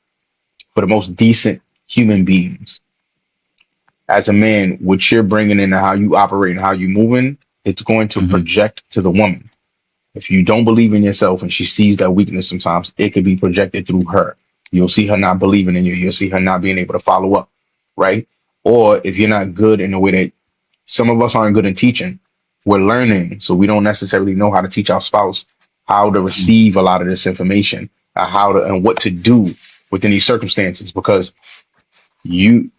for the most decent human beings, as a man, what you're bringing in and how you operate and how you moving, it's going to hmm project to the woman. If you don't believe in yourself and she sees that weakness sometimes, it could be projected through her. You'll see her not believing in you. You'll see her not being able to follow up, right? Or if you're not good in the way that some of us aren't good in teaching, we're learning. So we don't necessarily know how to teach our spouse how to receive a lot of this information, how to and what to do within these circumstances because you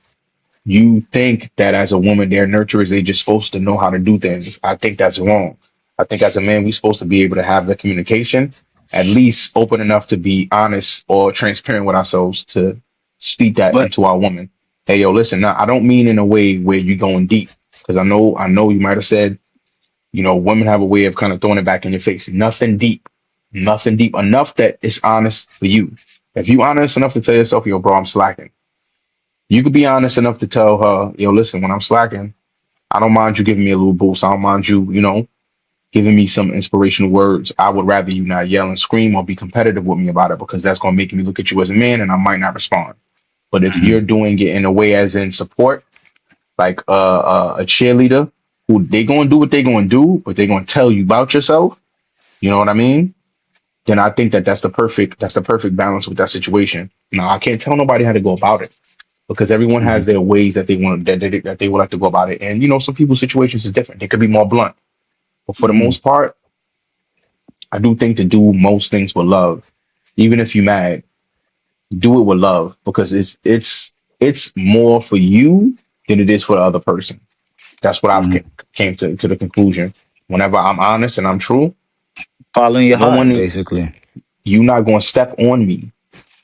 you think that as a woman, they're nurturers, they just supposed to know how to do things. I think that's wrong. I think as a man, we're supposed to be able to have the communication, at least open enough to be honest or transparent with ourselves to speak that but into our woman. Hey, yo, listen, now I don't mean in a way where you're going deep, because I know you might have said, women have a way of kind of throwing it back in your face. Nothing deep enough that it's honest for you. If you honest enough to tell yourself, yo, bro, I'm slacking. You could be honest enough to tell her, yo, listen, when I'm slacking, I don't mind you giving me a little boost. I don't mind you, giving me some inspirational words. I would rather you not yell and scream or be competitive with me about it because that's going to make me look at you as a man and I might not respond. But if mhm, you're doing it in a way as in support, like a cheerleader who they going to do what they going to do, but they're going to tell you about yourself, you know what I mean? Then I think that that's the perfect balance with that situation. Now, I can't tell nobody how to go about it because everyone has mhm, their ways that they want that they would like to go about it. And some people's situations is different. They could be more blunt. But for the mhm, most part, I do think to do most things with love. Even if you're mad, do it with love because it's more for you than it is for the other person. That's what I've mhm. came to the conclusion. Whenever I'm honest and I'm true, Following your no heart, one basically. you not gonna step on me.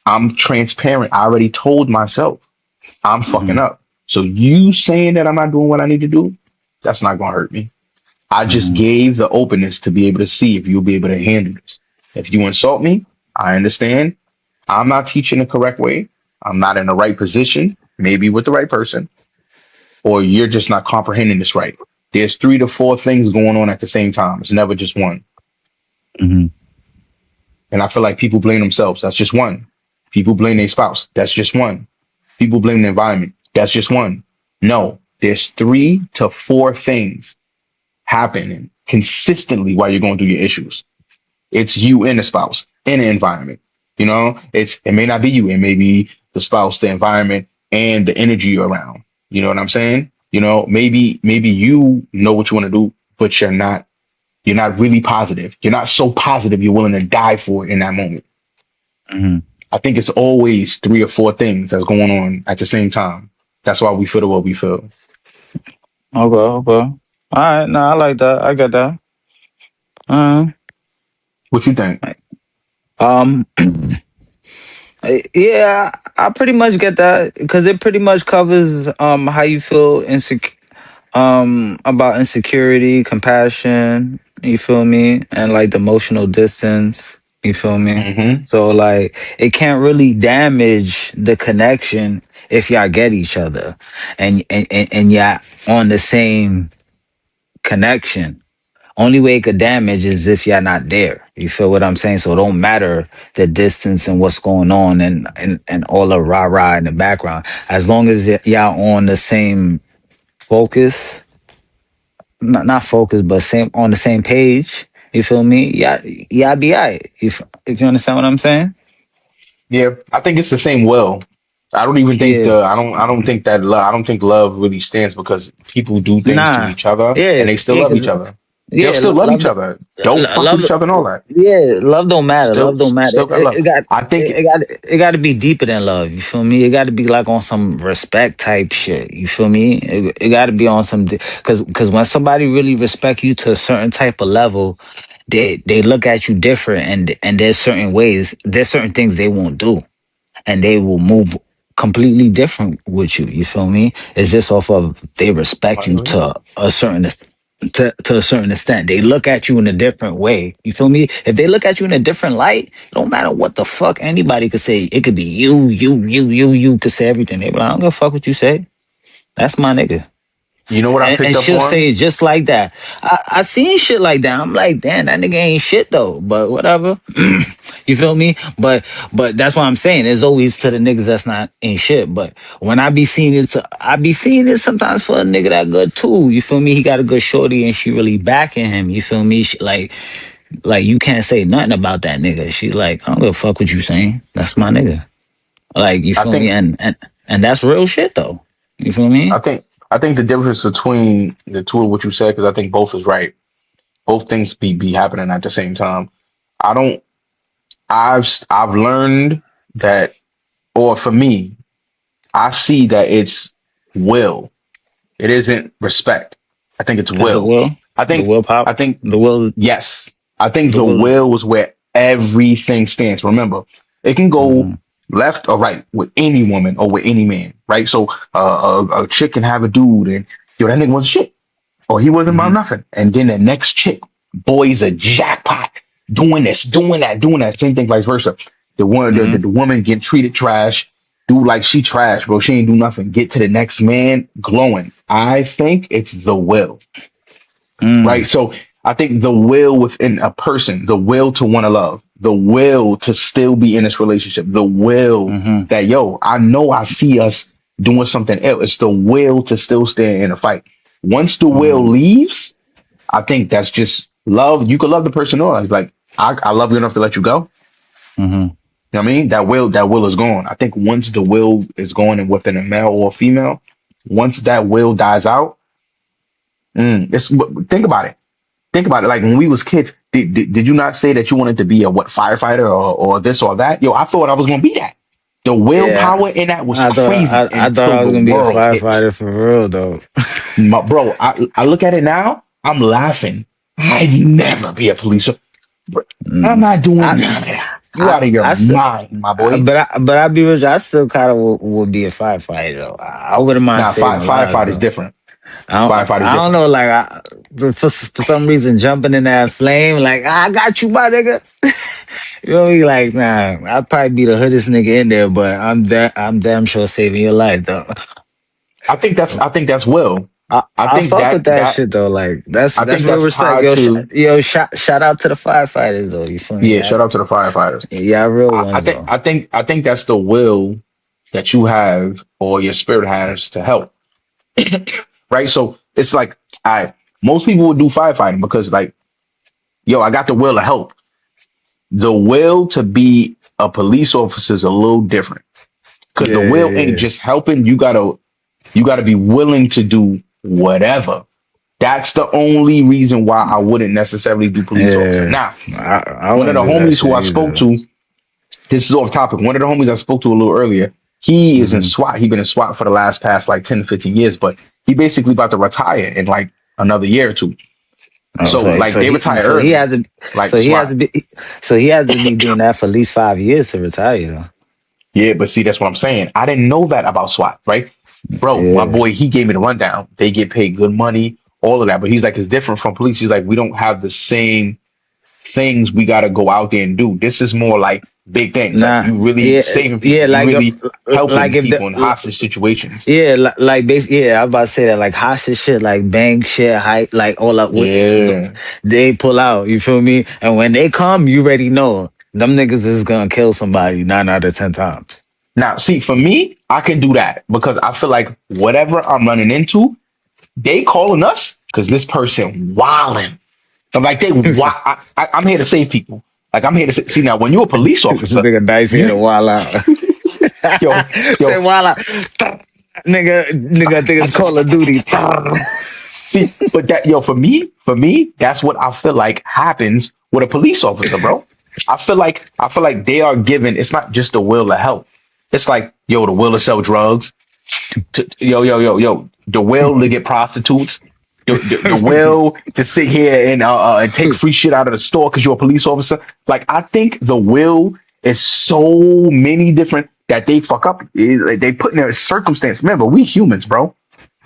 I'm transparent. I already told myself I'm fucking Hmm. up. So you saying that I'm not doing what I need to do, that's not gonna hurt me. I just Hmm. gave the openness to be able to see if you'll be able to handle this. If you insult me, I understand. I'm not teaching the correct way. I'm not in the right position, maybe with the right person, or you're just not comprehending this right. There's 3 to 4 things going on at the same time. It's never just one. Hmm. And I feel like people blame themselves. That's just one. People blame their spouse. That's just one. People blame the environment. That's just one. No, there's 3 to 4 things happening consistently while you're going through your issues. It's you and the spouse and the environment. You know, it may not be you, it may be the spouse, the environment, and the energy you're around. You know what I'm saying? You know, maybe you know what you want to do, but you're not really positive. You're not so positive you're willing to die for it in that moment. Hmm. I think it's always three or four things that's going on at the same time. That's why we feel the way we feel. Okay, okay. All right, no, I like that. I get that. Uh, What you think? um, yeah, I pretty much get that because it pretty much covers how you feel insecure about insecurity, compassion, you feel me? And like the emotional distance, you feel me? Hmm. So like it can't really damage the connection if y'all get each other and y'all on the same connection. Only way it could damage is if y'all not there. You feel what I'm saying? So it don't matter the distance and what's going on and all the rah rah in the background. As long as y'all on the same focus, not focus, but same on the same page. You feel me? Yeah, yeah, be alright. If you understand what I'm saying? Yeah, I think it's the same will. I don't even think Yeah. I don't think that love I don't think love really stands because people do things to Nah. each other and Yeah. they still Yeah. love each Cause other. They'll yeah, still love love, each other. Don't fuck with love. each other and all that. Yeah, love don't matter. Love don't matter. Still got love. I think It got to be deeper than love. You feel me? It got to be like on some respect type shit. You feel me? It got to be on some because when somebody really respect you to a certain type of level, they look at you different and there's certain ways, there's certain things they won't do and they will move completely different with you. You feel me? It's just off of they respect you to a certain to a certain extent. They look at you in a different way. You feel me? If they look at you in a different light, it don't matter what the fuck anybody could say. It could be you could say everything. They be like, I don't give a fuck what you say. That's my nigga. you know what I picked And up she'll on? say it just like that. I seen shit like that. I'm like, damn, that nigga ain't shit though. But whatever. You feel me? But that's what I'm saying. There's always to the niggas that's not ain't shit. But when I be seeing it, I be seeing it sometimes for a nigga that good too. You feel me? He got a good shorty and she really backing him. You feel me? She, like you can't say nothing about that nigga. She like, I don't give a fuck what you saying. That's my nigga. Like you I feel me? think And that's real shit though. You feel me? I think the difference between the two of what you said, because I think both is right. Both things be happening at the same time. I don't I've learned that, or for me, I see that it's will. It isn't respect. I think it's It's the will. will, I the think will pop, I think the will, yes. I think the the will. will is where everything stands. Remember, it can go Hmm. left or right with any woman or with any man, right? So a chick can have a dude and yo, that nigga was shit or he wasn't about Hmm. nothing. And then the next chick, boy's a jackpot, doing this, doing that, same thing, vice versa. Hmm. The woman get treated trash, do like she trash, bro. She ain't do nothing. Get to the next man, glowing. I think it's the will, right? Mm. So I think the will within a person, the will to want to love, the will to still be in this relationship, the will Hmm. that, yo, I know I see us doing something else. It's the will to still stay in a fight. Once the will Hmm. leaves, I think that's just love. You could love the person or like, I love you enough to let you go. Hmm. You know what I mean? That will is gone. I think once the will is gone and within a male or a female, once that will dies out, it's think about it. Think about it. Like when we was kids, did you not say that you wanted to be a what firefighter or this or that? Yo, I thought I was gonna be that. The willpower Yeah, in that was I crazy I thought until I the was gonna be a world hits. firefighter for real though. Bro, I look at it now, I'm laughing. I'd never be a police officer. I'm Mm. not doing I none of that. You I out of your I s- mind, my boy. but I be rich. I still kind of would be a firefighter though. I wouldn't mind Nah, saving lives firefight is though. different. Firefight is I don't different. know. Like for some reason jumping in that flame. Like I got you, my nigga. You know me? Like nah. I'd probably be the hoodest nigga in there, but I'm damn sure saving your life though. I think that's will. I I think fuck with that shit though. Like I that's think real that's respect. tied Yo, to shout out to the firefighters though. You feel me? yeah, shout out to the firefighters. Yeah, real ones though. I think that's the will that you have or your spirit has to help. Right? So it's like I most people would do firefighting because like, yo, I got the will to help. The will to be a police officer is a little different because the Yeah, will ain't yeah, just helping. You gotta be willing to do whatever. That's the only reason why I wouldn't necessarily do police officer. yeah. Now, I one of wouldn't the do that homies who shit I spoke either. to, this is off topic. One of the homies I spoke to a little earlier, he is in Hmm. SWAT. He been in SWAT for the last past like 10 to 15 years, but he basically about to retire in like another year or two. Oh, So like they retire so he early, has to, like so he has SWAT. to be, so he has to be doing that for at least 5 years to retire. Yeah, but see, that's what I'm saying. I didn't know that about SWAT, right? Bro, my Yeah. boy, he gave me the rundown. They get paid good money, all of that. But he's like, it's different from police. He's like, we don't have the same things we got to go out there and do. This is more like big things. Like Nah. you really Yeah. saving Yeah. people. You Like, really like helping if people in the, hostage situations. yeah, like basically, yeah, I was about to say that, like hostage shit, like bank shit, like all up with Yeah. they pull out. You feel me? And when they come, you already know them niggas is gonna kill somebody 9 out of 10 times. Now, see, for me, I can do that because I feel like whatever I'm running into, they calling us because this person wilding. I'm like I'm here to save people. Like I'm here to see now. When you're a police This officer, nigga Dice here to you wild out. yo Say yo wild out. Nigga think it's Call of Duty. see, but that yo for me, that's what I feel like happens with a police officer, bro. I feel like they are given. It's not just the will to help. It's like yo, the will to sell drugs. Yo, the will to get prostitutes. The will to sit here and take free shit out of the store because you're a police officer. Like I think the will is so many different that they fuck up. Like, they put in a circumstance. Remember, we humans, bro.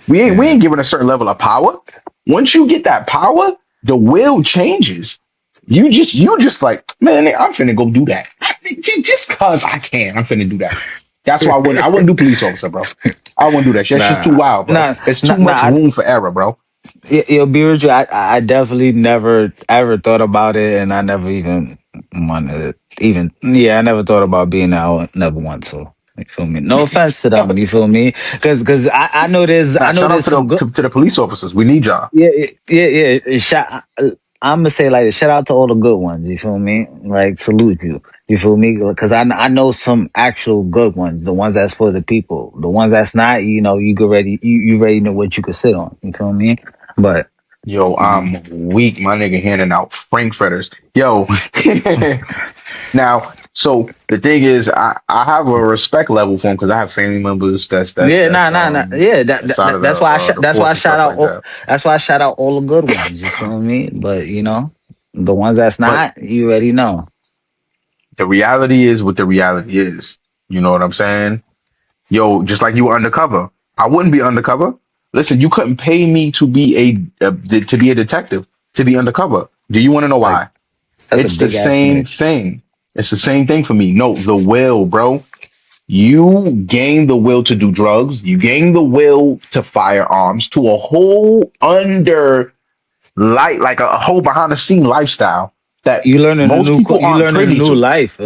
We ain't Yeah. given a certain level of power. Once you get that power, the will changes. You just like, man, I'm finna go do that. Just cause I can, I'm finna do that. That's why I wouldn't do police officer, bro. I wouldn't do that shit. That's just too Nah, wild, bro. nah, It's too nah, much nah. room for error, bro. Yo, be with you. I definitely never ever thought about it, and I never even wanted to even. Yeah, I never thought about being out. Never want to. You feel me? No offense to them. You feel me? Because I Nah, know shout out there's to the some good. to the police officers. We need y'all. Yeah, yeah. I'm gonna say like shout out to all the good ones. You feel me? Like salute you. You feel me? Because I know some actual good ones. The ones that's for the people. The ones that's not. You know, you go ready. You already know what you can sit on. You feel me? But Yo, you know. I'm weak. My nigga handing out frankfurters. Yo, now, so the thing is, I have a respect level for him because I have family members Yeah, nah. Yeah, that's out of that's why the that's why I force and shout stuff out. like that. That's why I shout out all the good ones. You feel me? But you know, the ones that's But not, you already know. the reality is what the reality is. You know what I'm saying? Yo, just like you were undercover, I wouldn't be undercover. Listen, you couldn't pay me to be to be a detective to be undercover. Do you want to know It's like why? that's a It's the big ass same commitment. thing. It's the same thing for me. No, the will, bro. You gain the will to do drugs. You gain the will to firearms to a whole under like a whole behind the scene lifestyle that most people You aren't learning a privy new to. life,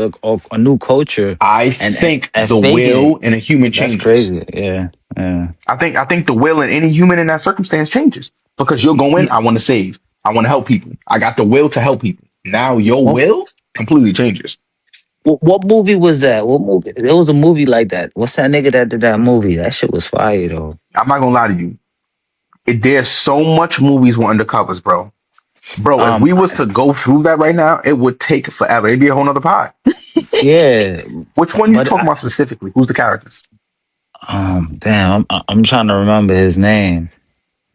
a new culture, I and think and the faking it. will in a human That's changes. crazy. Yeah, yeah. I think the will in any human in that circumstance changes because you're going, I want to save. I want to help people. I got the will to help people. Now your What, will completely changes. what movie was that? What movie? There was a movie like that. What's that nigga that did that movie? That shit was fire though. I'm not gonna lie to you. There's so much movies with undercovers, bro. Bro, if Um, we was to go through that right now, it would take forever. It'd be a whole nother pod. yeah, Which one you but talking about specifically? Who's the characters? damn, I'm trying to remember his name.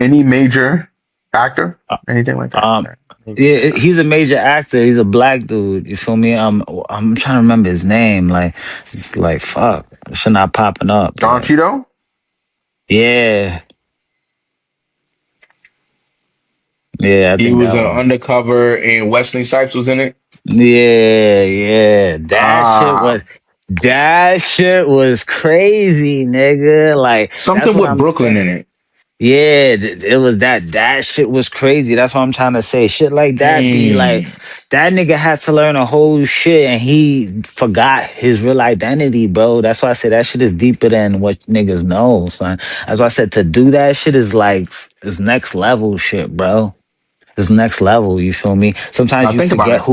Any major actor? Uh, Anything like that? Um, yeah, he's a major actor. He's a black dude. You feel me? I'm trying to remember his name. Like, it's like fuck, shit not popping up. Don But Cheeto? yeah, yeah, I He think was that an one. undercover and Wesley Snipes was in it. Yeah, yeah, Ah, that shit was crazy, nigga. Like, that's something what with I'm Brooklyn saying. in it. Yeah, it was that shit was crazy. That's what I'm trying to say. Shit like that be like Mm. that nigga had to learn a whole shit and he forgot his real identity, bro. That's why I said that shit is deeper than what niggas know, son. That's why I said to do that shit is like is next level shit, bro. It's next level. You feel me? Now Sometimes think about it.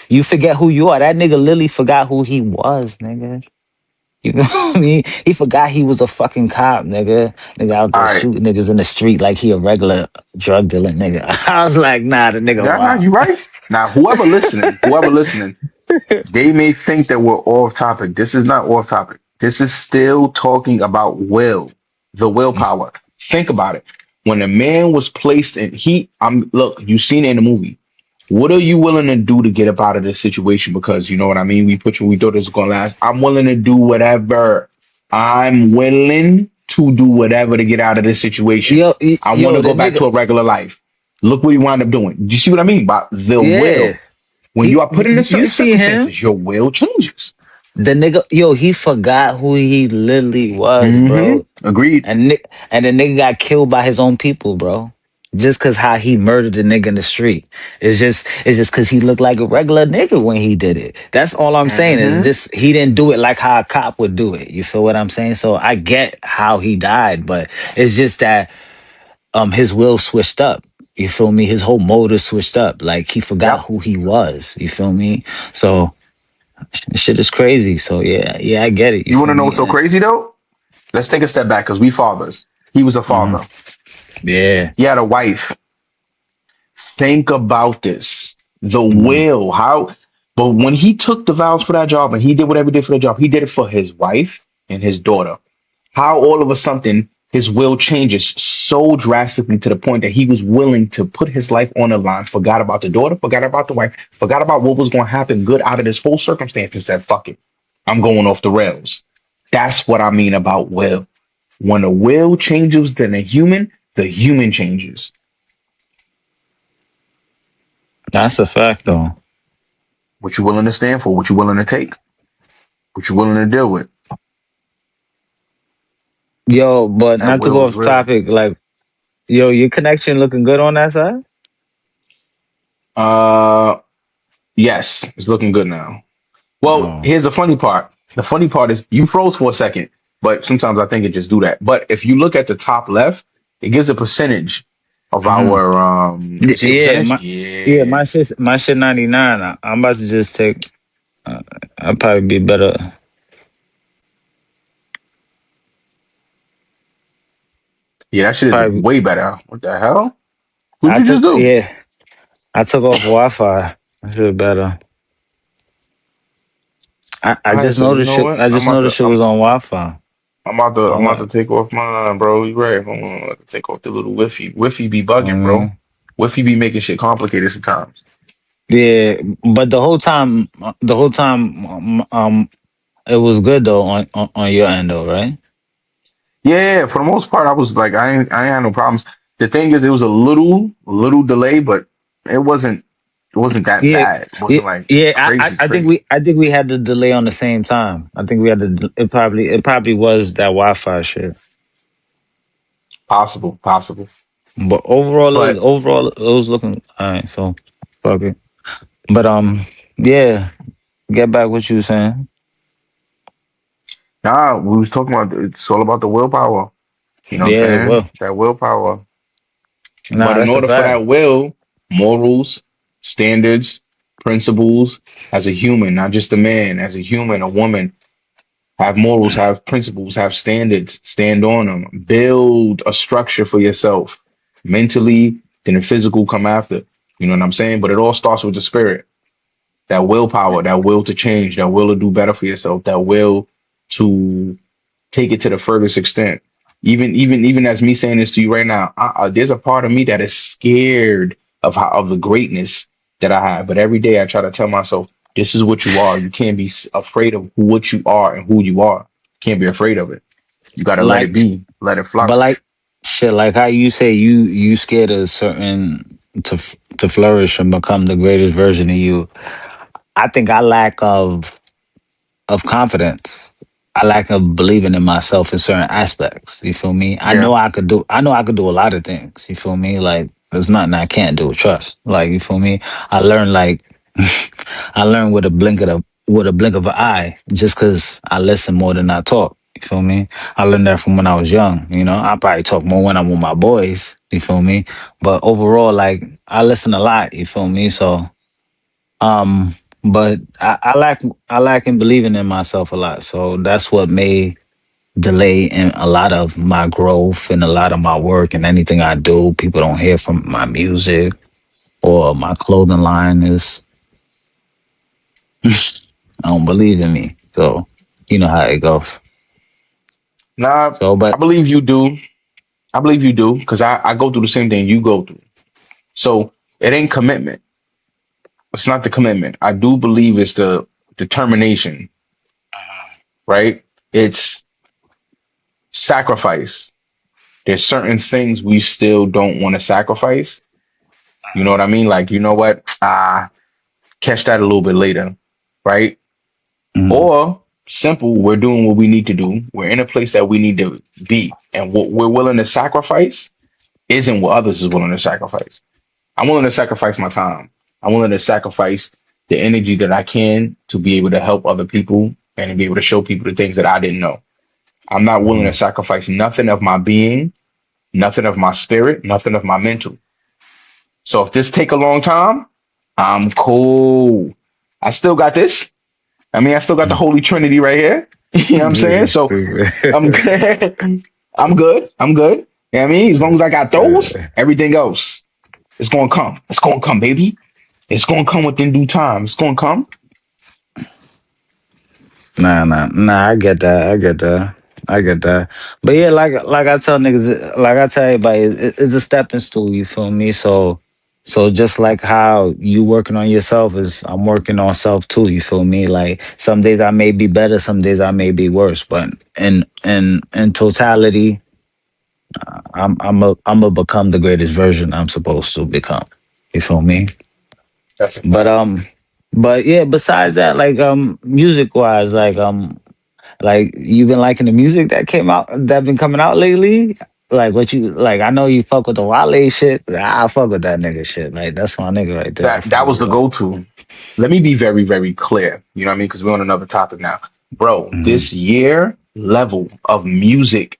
you forget who you are. That nigga literally forgot who he was, nigga. You know what I mean? He forgot he was a fucking cop, nigga. Nigga out All there right. shooting niggas in the street like he a regular drug dealing nigga. I was like, nah, the nigga Yeah, nah, wow. you right. Now, whoever listening, they may think that we're off topic. This is not off topic. This is still talking about will, the willpower. Think about it. When a man was placed in, look, you seen it in the movie. What are you willing to do to get up out of this situation? Because you know what I mean? We thought this was gonna last. I'm willing to do whatever. I'm willing to do whatever to get out of this situation. I want to Yo, go the back nigga, to a regular life. Look what he wound up doing. Do you see what I mean? By the yeah. will. When you are put in You certain see him? circumstances, your will changes. The nigga, yo, he forgot who he literally was, Hmm. bro. Agreed. And the nigga got killed by his own people, bro. Just cause how he murdered the nigga in the street. It's just cause he looked like a regular nigga when he did it. That's all I'm saying. Is Hmm. just he didn't do it like how a cop would do it. You feel what I'm saying? So I get how he died, but it's just that his will switched up. You feel me? His whole motive switched up. Like he forgot Yep. who he was. You feel me? So shit is crazy. So yeah, I get it. You You want feel to know me? what's so crazy though? Let's take a step back because we fathers. He was a Mhm. father. Yeah. He had a wife. Think about this. The Mhm. will, how, but when he took the vows for that job and he did whatever he did for the job, he did it for his wife and his daughter. How all of a sudden his will changes so drastically to the point that he was willing to put his life on the line, forgot about the daughter, forgot about the wife, forgot about what was going to happen good out of this whole circumstance and said, fuck it, I'm going off the rails. That's what I mean about will. When a will changes, then the human changes. That's a fact though. What you willing to stand for, what you willing to take, what you willing to deal with. Yo, but That not to will go is off real. topic, like, yo, your connection looking good on that side? Uh, yes, it's looking good now. Well, Oh. here's the funny part. The funny part is you froze for a second, but sometimes I think it just do that. But if you look at the top left, it gives a percentage of Hmm. our you see the Yeah, percentage? yeah, Yeah. my shit 99. I'm about to just take uh, I'll probably be better. Yeah, that shit is Probably way better. What the hell? What'd I you just took do? yeah, I took off Wi-Fi. I should better. I All right, just so you noticed know shit. what? I just noticed shit was on Wi-Fi. I'm I'm about to like, take off mine, bro. You right. I'm gonna take off the little Wi-Fi. Wi-Fi be I bugging, bro. mean, Wi-Fi be making shit complicated sometimes. yeah, but the whole time, it was good though on your end though, right? Yeah, for the most part, I was like, I ain't had no problems. The thing is, it was a little delay, but it wasn't that Yeah, bad. It yeah, wasn't like yeah. crazy, crazy. I think we had the delay on the same time. I think we had the it probably was that Wi-Fi shit. Possible, possible. But But overall it was looking all right. So fuck it. But yeah. Get back what you were saying. nah, we was talking about it's all about the willpower. You know what I'm Yeah, saying? well, That willpower. nah, But in that's a order for fact. that will, morals, standards, principles, as a human, not just a man, as a human, a woman, have morals, have principles, have standards, stand on them, build a structure for yourself mentally, then the physical come after. You know what I'm saying? But it all starts with the spirit, that willpower, that will to change, that will to do better for yourself, that will to take it to the furthest extent. Even as me saying this to you right now, there's a part of me that is scared of the greatness that I have. But every day I try to tell myself, this is what you are. You can't be afraid of what you are and who you are. Can't be afraid of it. You got to let it Like, be, let it but flourish. like shit, like how you say you scared of certain to flourish and become the greatest version of you. I think I lack of confidence. I lack of believing in myself in certain aspects. You feel me? Yeah. I know I could do a lot of things. You feel me? Like there's nothing I can't do. Trust. Like you feel me? I learned like I learned with a blink of an eye just because I listen more than I talk. You feel me? I learned that from when I was young. You know, I probably talk more when I'm with my boys. You feel me? But overall, like I listen a lot. You feel me? So um, but I lack in believing in myself a lot. So that's what may delay in a lot of my growth and a lot of my work and anything I do. People don't hear from my music or my clothing line is I don't believe in me. So you know how it goes. Nah, So, I but believe you do. I believe you do because I go through the same thing you go through. So it ain't commitment. It's not the commitment. I do believe it's the determination, right? It's sacrifice. There's certain things we still don't want to sacrifice. You know what I mean? Like, you know what? Catch that a little bit later, right? mm, Or simple, we're doing what we need to do. We're in a place that we need to be. And what we're willing to sacrifice isn't what others is willing to sacrifice. I'm willing to sacrifice my time. I'm willing to sacrifice the energy that I can to be able to help other people and to be able to show people the things that I didn't know. I'm not willing to mm, sacrifice nothing of my being, nothing of my spirit, nothing of my mental. So if this take a long time, I'm cool. I still got this. I mean, I still got the mm. Holy Trinity right here. You know what I'm saying? Yeah, So I'm stupid. good. I'm good. I'm good. You know what I mean? As long as I got those, Uh, everything else is gonna come. It's gonna come, baby. It's gonna come within due time. It's gonna come. nah. I get that. I get that. I get that. But yeah, like I tell niggas, like I tell everybody, it's a stepping stool. You feel me? So just like how you working on yourself is, I'm working on self too. You feel me? Like some days I may be better, some days I may be worse. But in totality, I'm a become the greatest version I'm supposed to become. You feel me? That's a But fact. but yeah, besides that, like music wise, like you've been liking the music that been coming out lately? Like what you like, I know you fuck with the Wale shit. I fuck with that nigga shit. Like that's my nigga right there. I fuck That was with the that. go-to. Let me be very, very clear. You know what I mean? Because we're on another topic now. Bro, Hmm. this year level of music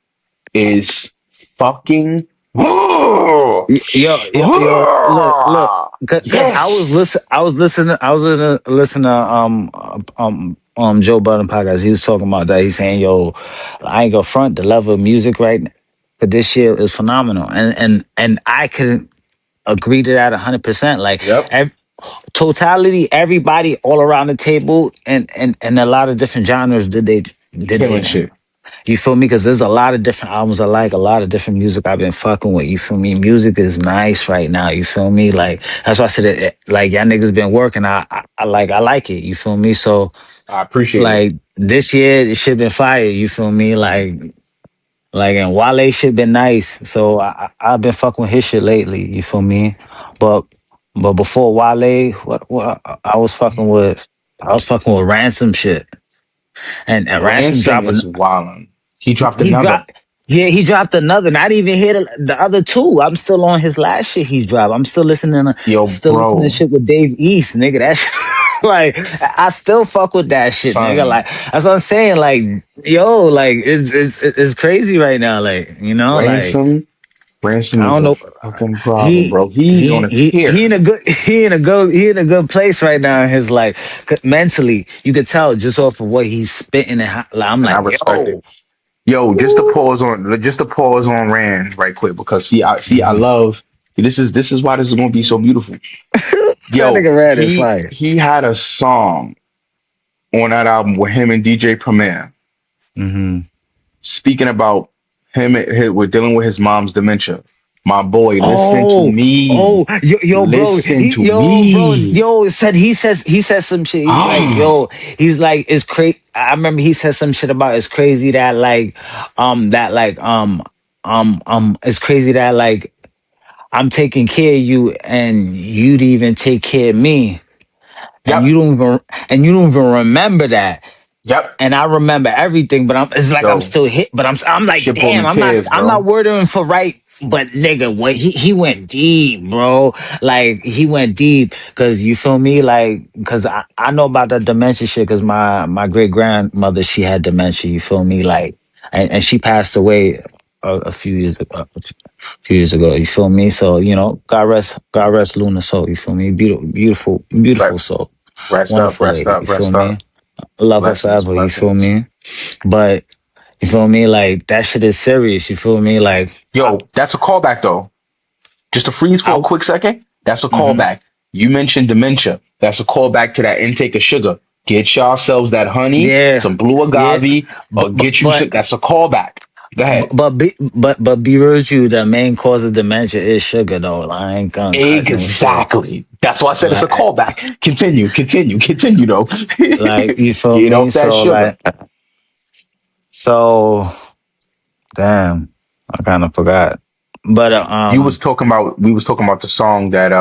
is fucking Look, cause yes. I was listening to Joe Budden podcast. He was talking about that. He's saying, "Yo, I ain't gonna front the level of music for this year is phenomenal," and I can agree to that 100%. Like Yep. totality, everybody all around the table and a lot of different genres did Killing they. shit. You feel me? Because there's a lot of different albums I like, a lot of different music I've been fucking with. You feel me? Music is nice right now. You feel me? Like that's why I said like y'all niggas been working. I like it. You feel me? So I appreciate it. like this year, it should been fire. You feel me? And Wale shit been nice. So I've been fucking with his shit lately. You feel me? But before Wale, what I was fucking with Ransom shit, and Ransom Ransom dropping. is wildin'. He dropped He another. dropped. Yeah, he dropped another. Not even hit the other two. I'm still on his last shit he dropped. I'm Yo, still listening to bro, shit with Dave East, nigga. That shit, like I still fuck with that shit, nigga. son. Like that's what I'm saying. Like yo, like it's crazy right now. Like like Ransom. Ransom I is don't a know. fucking problem, bro. He's on a He in tear, a good he in a good place right now in his life. 'Cause mentally. You could tell just off of what he's spitting and like, I'm and I like respect it. yo. Yo, Woo. just to pause on Rand right quick because I Mhm. love see this is why this is gonna be so beautiful. That Yo, nigga red is fire. he had a song on that album with him and DJ Premier Hmm. speaking about with dealing with his mom's dementia. My boy, listen to Oh, me. Listen to me. he said some shit. He's like, Oh, yo, he's like, it's crazy. I remember he said some shit about it's crazy that it's crazy that like I'm taking care of you and you'd even take care of me and yep, you don't even remember that. yep. And I remember everything, but it's like I'm Yo, still hit. But I'm like, shit brought me damn, tears, I'm bro. not wording for right. But nigga, what he went deep, bro. Like he went deep, cause you feel me, like, cause I know about that dementia shit, cause my great grandmother she had dementia. You feel me, like, and she passed away a few years ago. a few years ago. You feel me? So God rest Luna soul. You feel me? Beautiful, beautiful, Right. beautiful soul. Rest up, Wonderful rest lady. up, You feel rest me? up. Love her Blessings, forever. You feel blessings. me? But you feel me? Like that shit is serious. You feel me? Like Yo, that's a callback though. Just to freeze for a I. quick second, that's a Mhm. callback. You mentioned dementia. That's a callback to that intake of sugar. Get yourselves that honey, Yeah, some blue yeah. agave, or But but get you but some. That's a callback. Go ahead. but be real with you. The main cause of dementia is sugar, though. Like, I ain't gonna cut no shit. Exactly. That's why I said it's a Like callback. Continue, continue, continue though. you feel Get me? off that So sugar. so damn, I kind of forgot. But You was talking about we was talking about the song that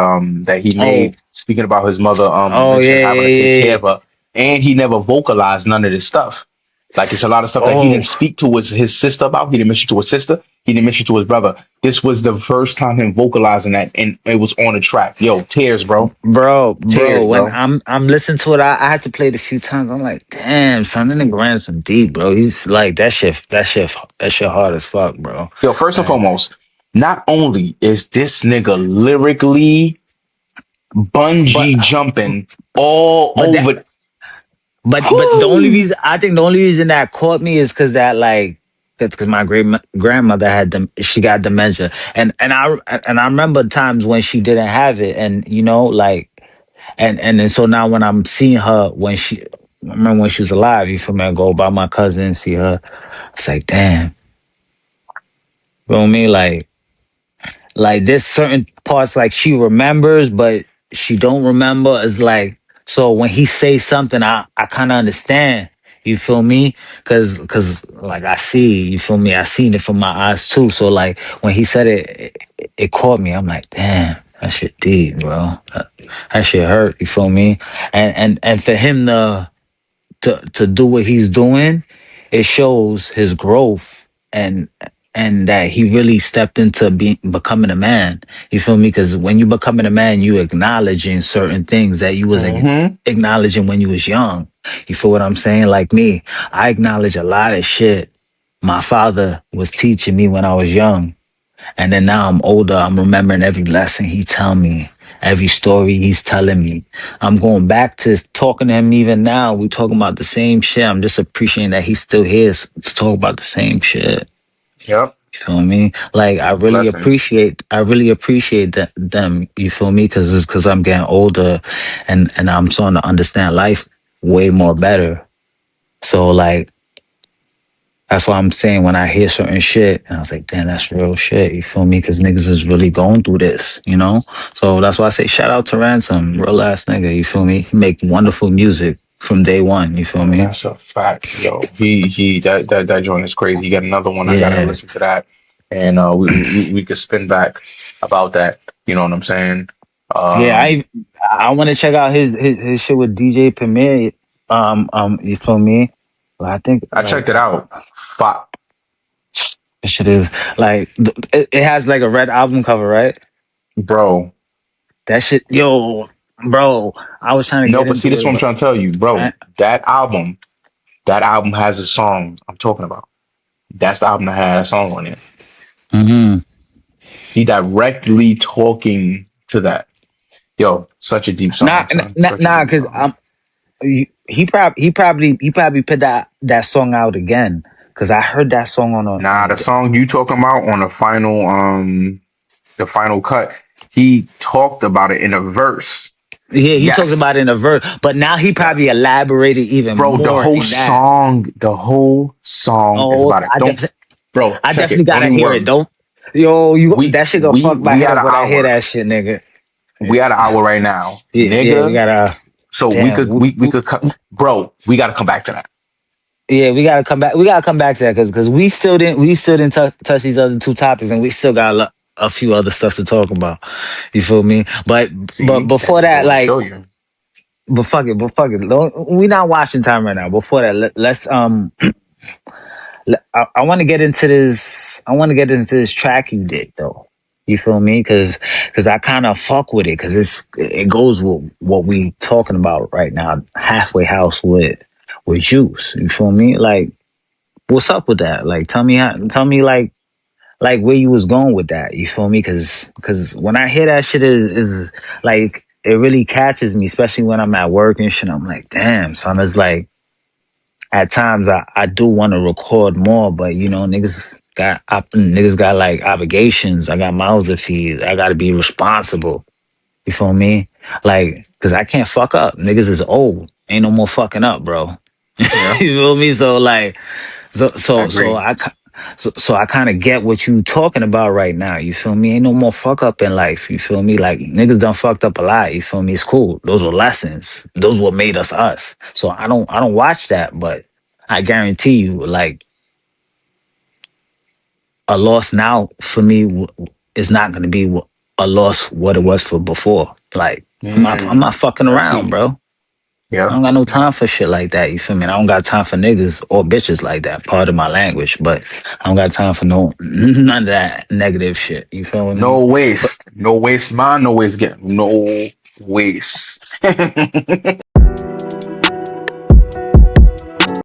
he oh made speaking about his mother oh dementia and yeah having to yeah take yeah care yeah. of her, and he never vocalized none of this stuff. Like it's a lot of stuff that he didn't Oh speak to his sister about. He didn't mention to his sister. He didn't mention to his brother. This was the first time him vocalizing that, and it was on the track. Yo, tears, bro, bro, tears, when bro. I'm listening to it, I had to play it a few times. I'm like, damn, son, that nigga ran some deep, bro. He's like that shit hard as fuck, bro. Yo, first and Like, foremost, not only is this nigga lyrically but bungee jumping all but that over. but the only Whew, reason I think the only reason that caught me is because that like because my grandmother had them she got dementia and I remember times when she didn't have it and like and then so now when I'm seeing her I remember when she was alive, you feel me? I go by my cousin, see her. It's like, damn, you know what I mean? Like there's certain parts like she remembers, but she don't remember. It's like so when he says something, I kind of understand. You feel me? Cause like I see, you feel me? I seen it from my eyes too. So like when he said it caught me. I'm like, damn, that shit deep, bro. That shit hurt. You feel me? And for him to do what he's doing, it shows his growth and that he really stepped into becoming a man. You feel me? Because when you becoming a man, you acknowledging certain things that you wasn't mm-hmm. acknowledging when you was young. You feel what I'm saying? Like me, I acknowledge a lot of shit my father was teaching me when I was young. And then now I'm older, I'm remembering every lesson he tell me, every story he's telling me. I'm going back to talking to him even now. We talking about the same shit. I'm just appreciating that he's still here to talk about the same shit. Yep. You feel me? Like Blessings. I really appreciate them. You feel me? Because it's because I'm getting older, and I'm starting to understand life way more better. So like that's why I'm saying when I hear certain shit, and I was like, damn, that's real shit. You feel me? Because niggas is really going through this. So that's why I say shout out to Ransom, real ass nigga. You feel me? He make wonderful music from day one. You feel me? That's a fact, yo. He that joint is crazy. He got another one. I gotta Yeah, listen to that, and we could spin back about that. You know what I'm saying? yeah. Um, I want to check out his shit with DJ Premier. You feel me? Like, I think I checked it out. Fuck, this shit is like it has like a red album cover, right? bro. That shit, yo, bro. I was trying to No, get but see, into this is it, what I'm but trying to tell you, I, bro. That album has a song I'm talking about. That's the album that had a song on it. mhm. He directly talking to that. Yo, such a deep Nah, song, son. nah, Such a nah, deep because song. he probably put that song out again. Because I heard that song on Nah, a the song you talking about on the final cut, he talked about it in a verse. yeah, he talks about Yes. it in a verse, but now he probably Yes. elaborated even Bro, more in that. the whole song is Oh, about it. I Don't, definitely bro, I check definitely it. Don't gotta even hear it. worry. Don't yo We that shit gonna we fuck my we head had up an when I hear hour. that shit, nigga. We had an hour right now. Yeah, we Nigga. gotta So we damn. could we could cut, bro, we gotta come back to that. Yeah, we gotta come back. We gotta come back to that because we still didn't touch these other two topics, and we still got a few other stuff to talk about. You feel me? But See, that before just that, goes to like, show you. but fuck it. We not watching time right now. Before that, let's I want to get into this. I want to get into this track you did though. You feel me? Because I kind of fuck with it because it goes with what we talking about right now. Halfway house with juice. You feel me? Like what's up with that? Like, tell me like like where you was going with that. You feel me? Cause when I hear that shit is like it really catches me, especially when I'm at work and shit. I'm like, damn, son. It's like at times I do want to record more, but you know, niggas got like obligations. I got mouths to feed. I got to be responsible. You feel me? Like, cause I can't fuck up. Niggas is old. Ain't no more fucking up, bro. Yeah, You feel me? So like, so I so so agree. I ki- so I kind of get what you talking about right now. You feel me? Ain't no more fuck up in life. You feel me? Like niggas done fucked up a lot. You feel me? It's cool. Those were lessons. Those what made us us. So I don't watch that, but I guarantee you, like a loss now for me is not gonna be a loss what it was for before. Like I'm not fucking That's around, deep. bro. I Yeah. don't got no time for shit like that. You feel me? And I don't got time for niggas or bitches like that. Part of my language, but I don't got time for no none of that negative shit. You feel me? No But waste. No waste, man. No waste. Get no waste.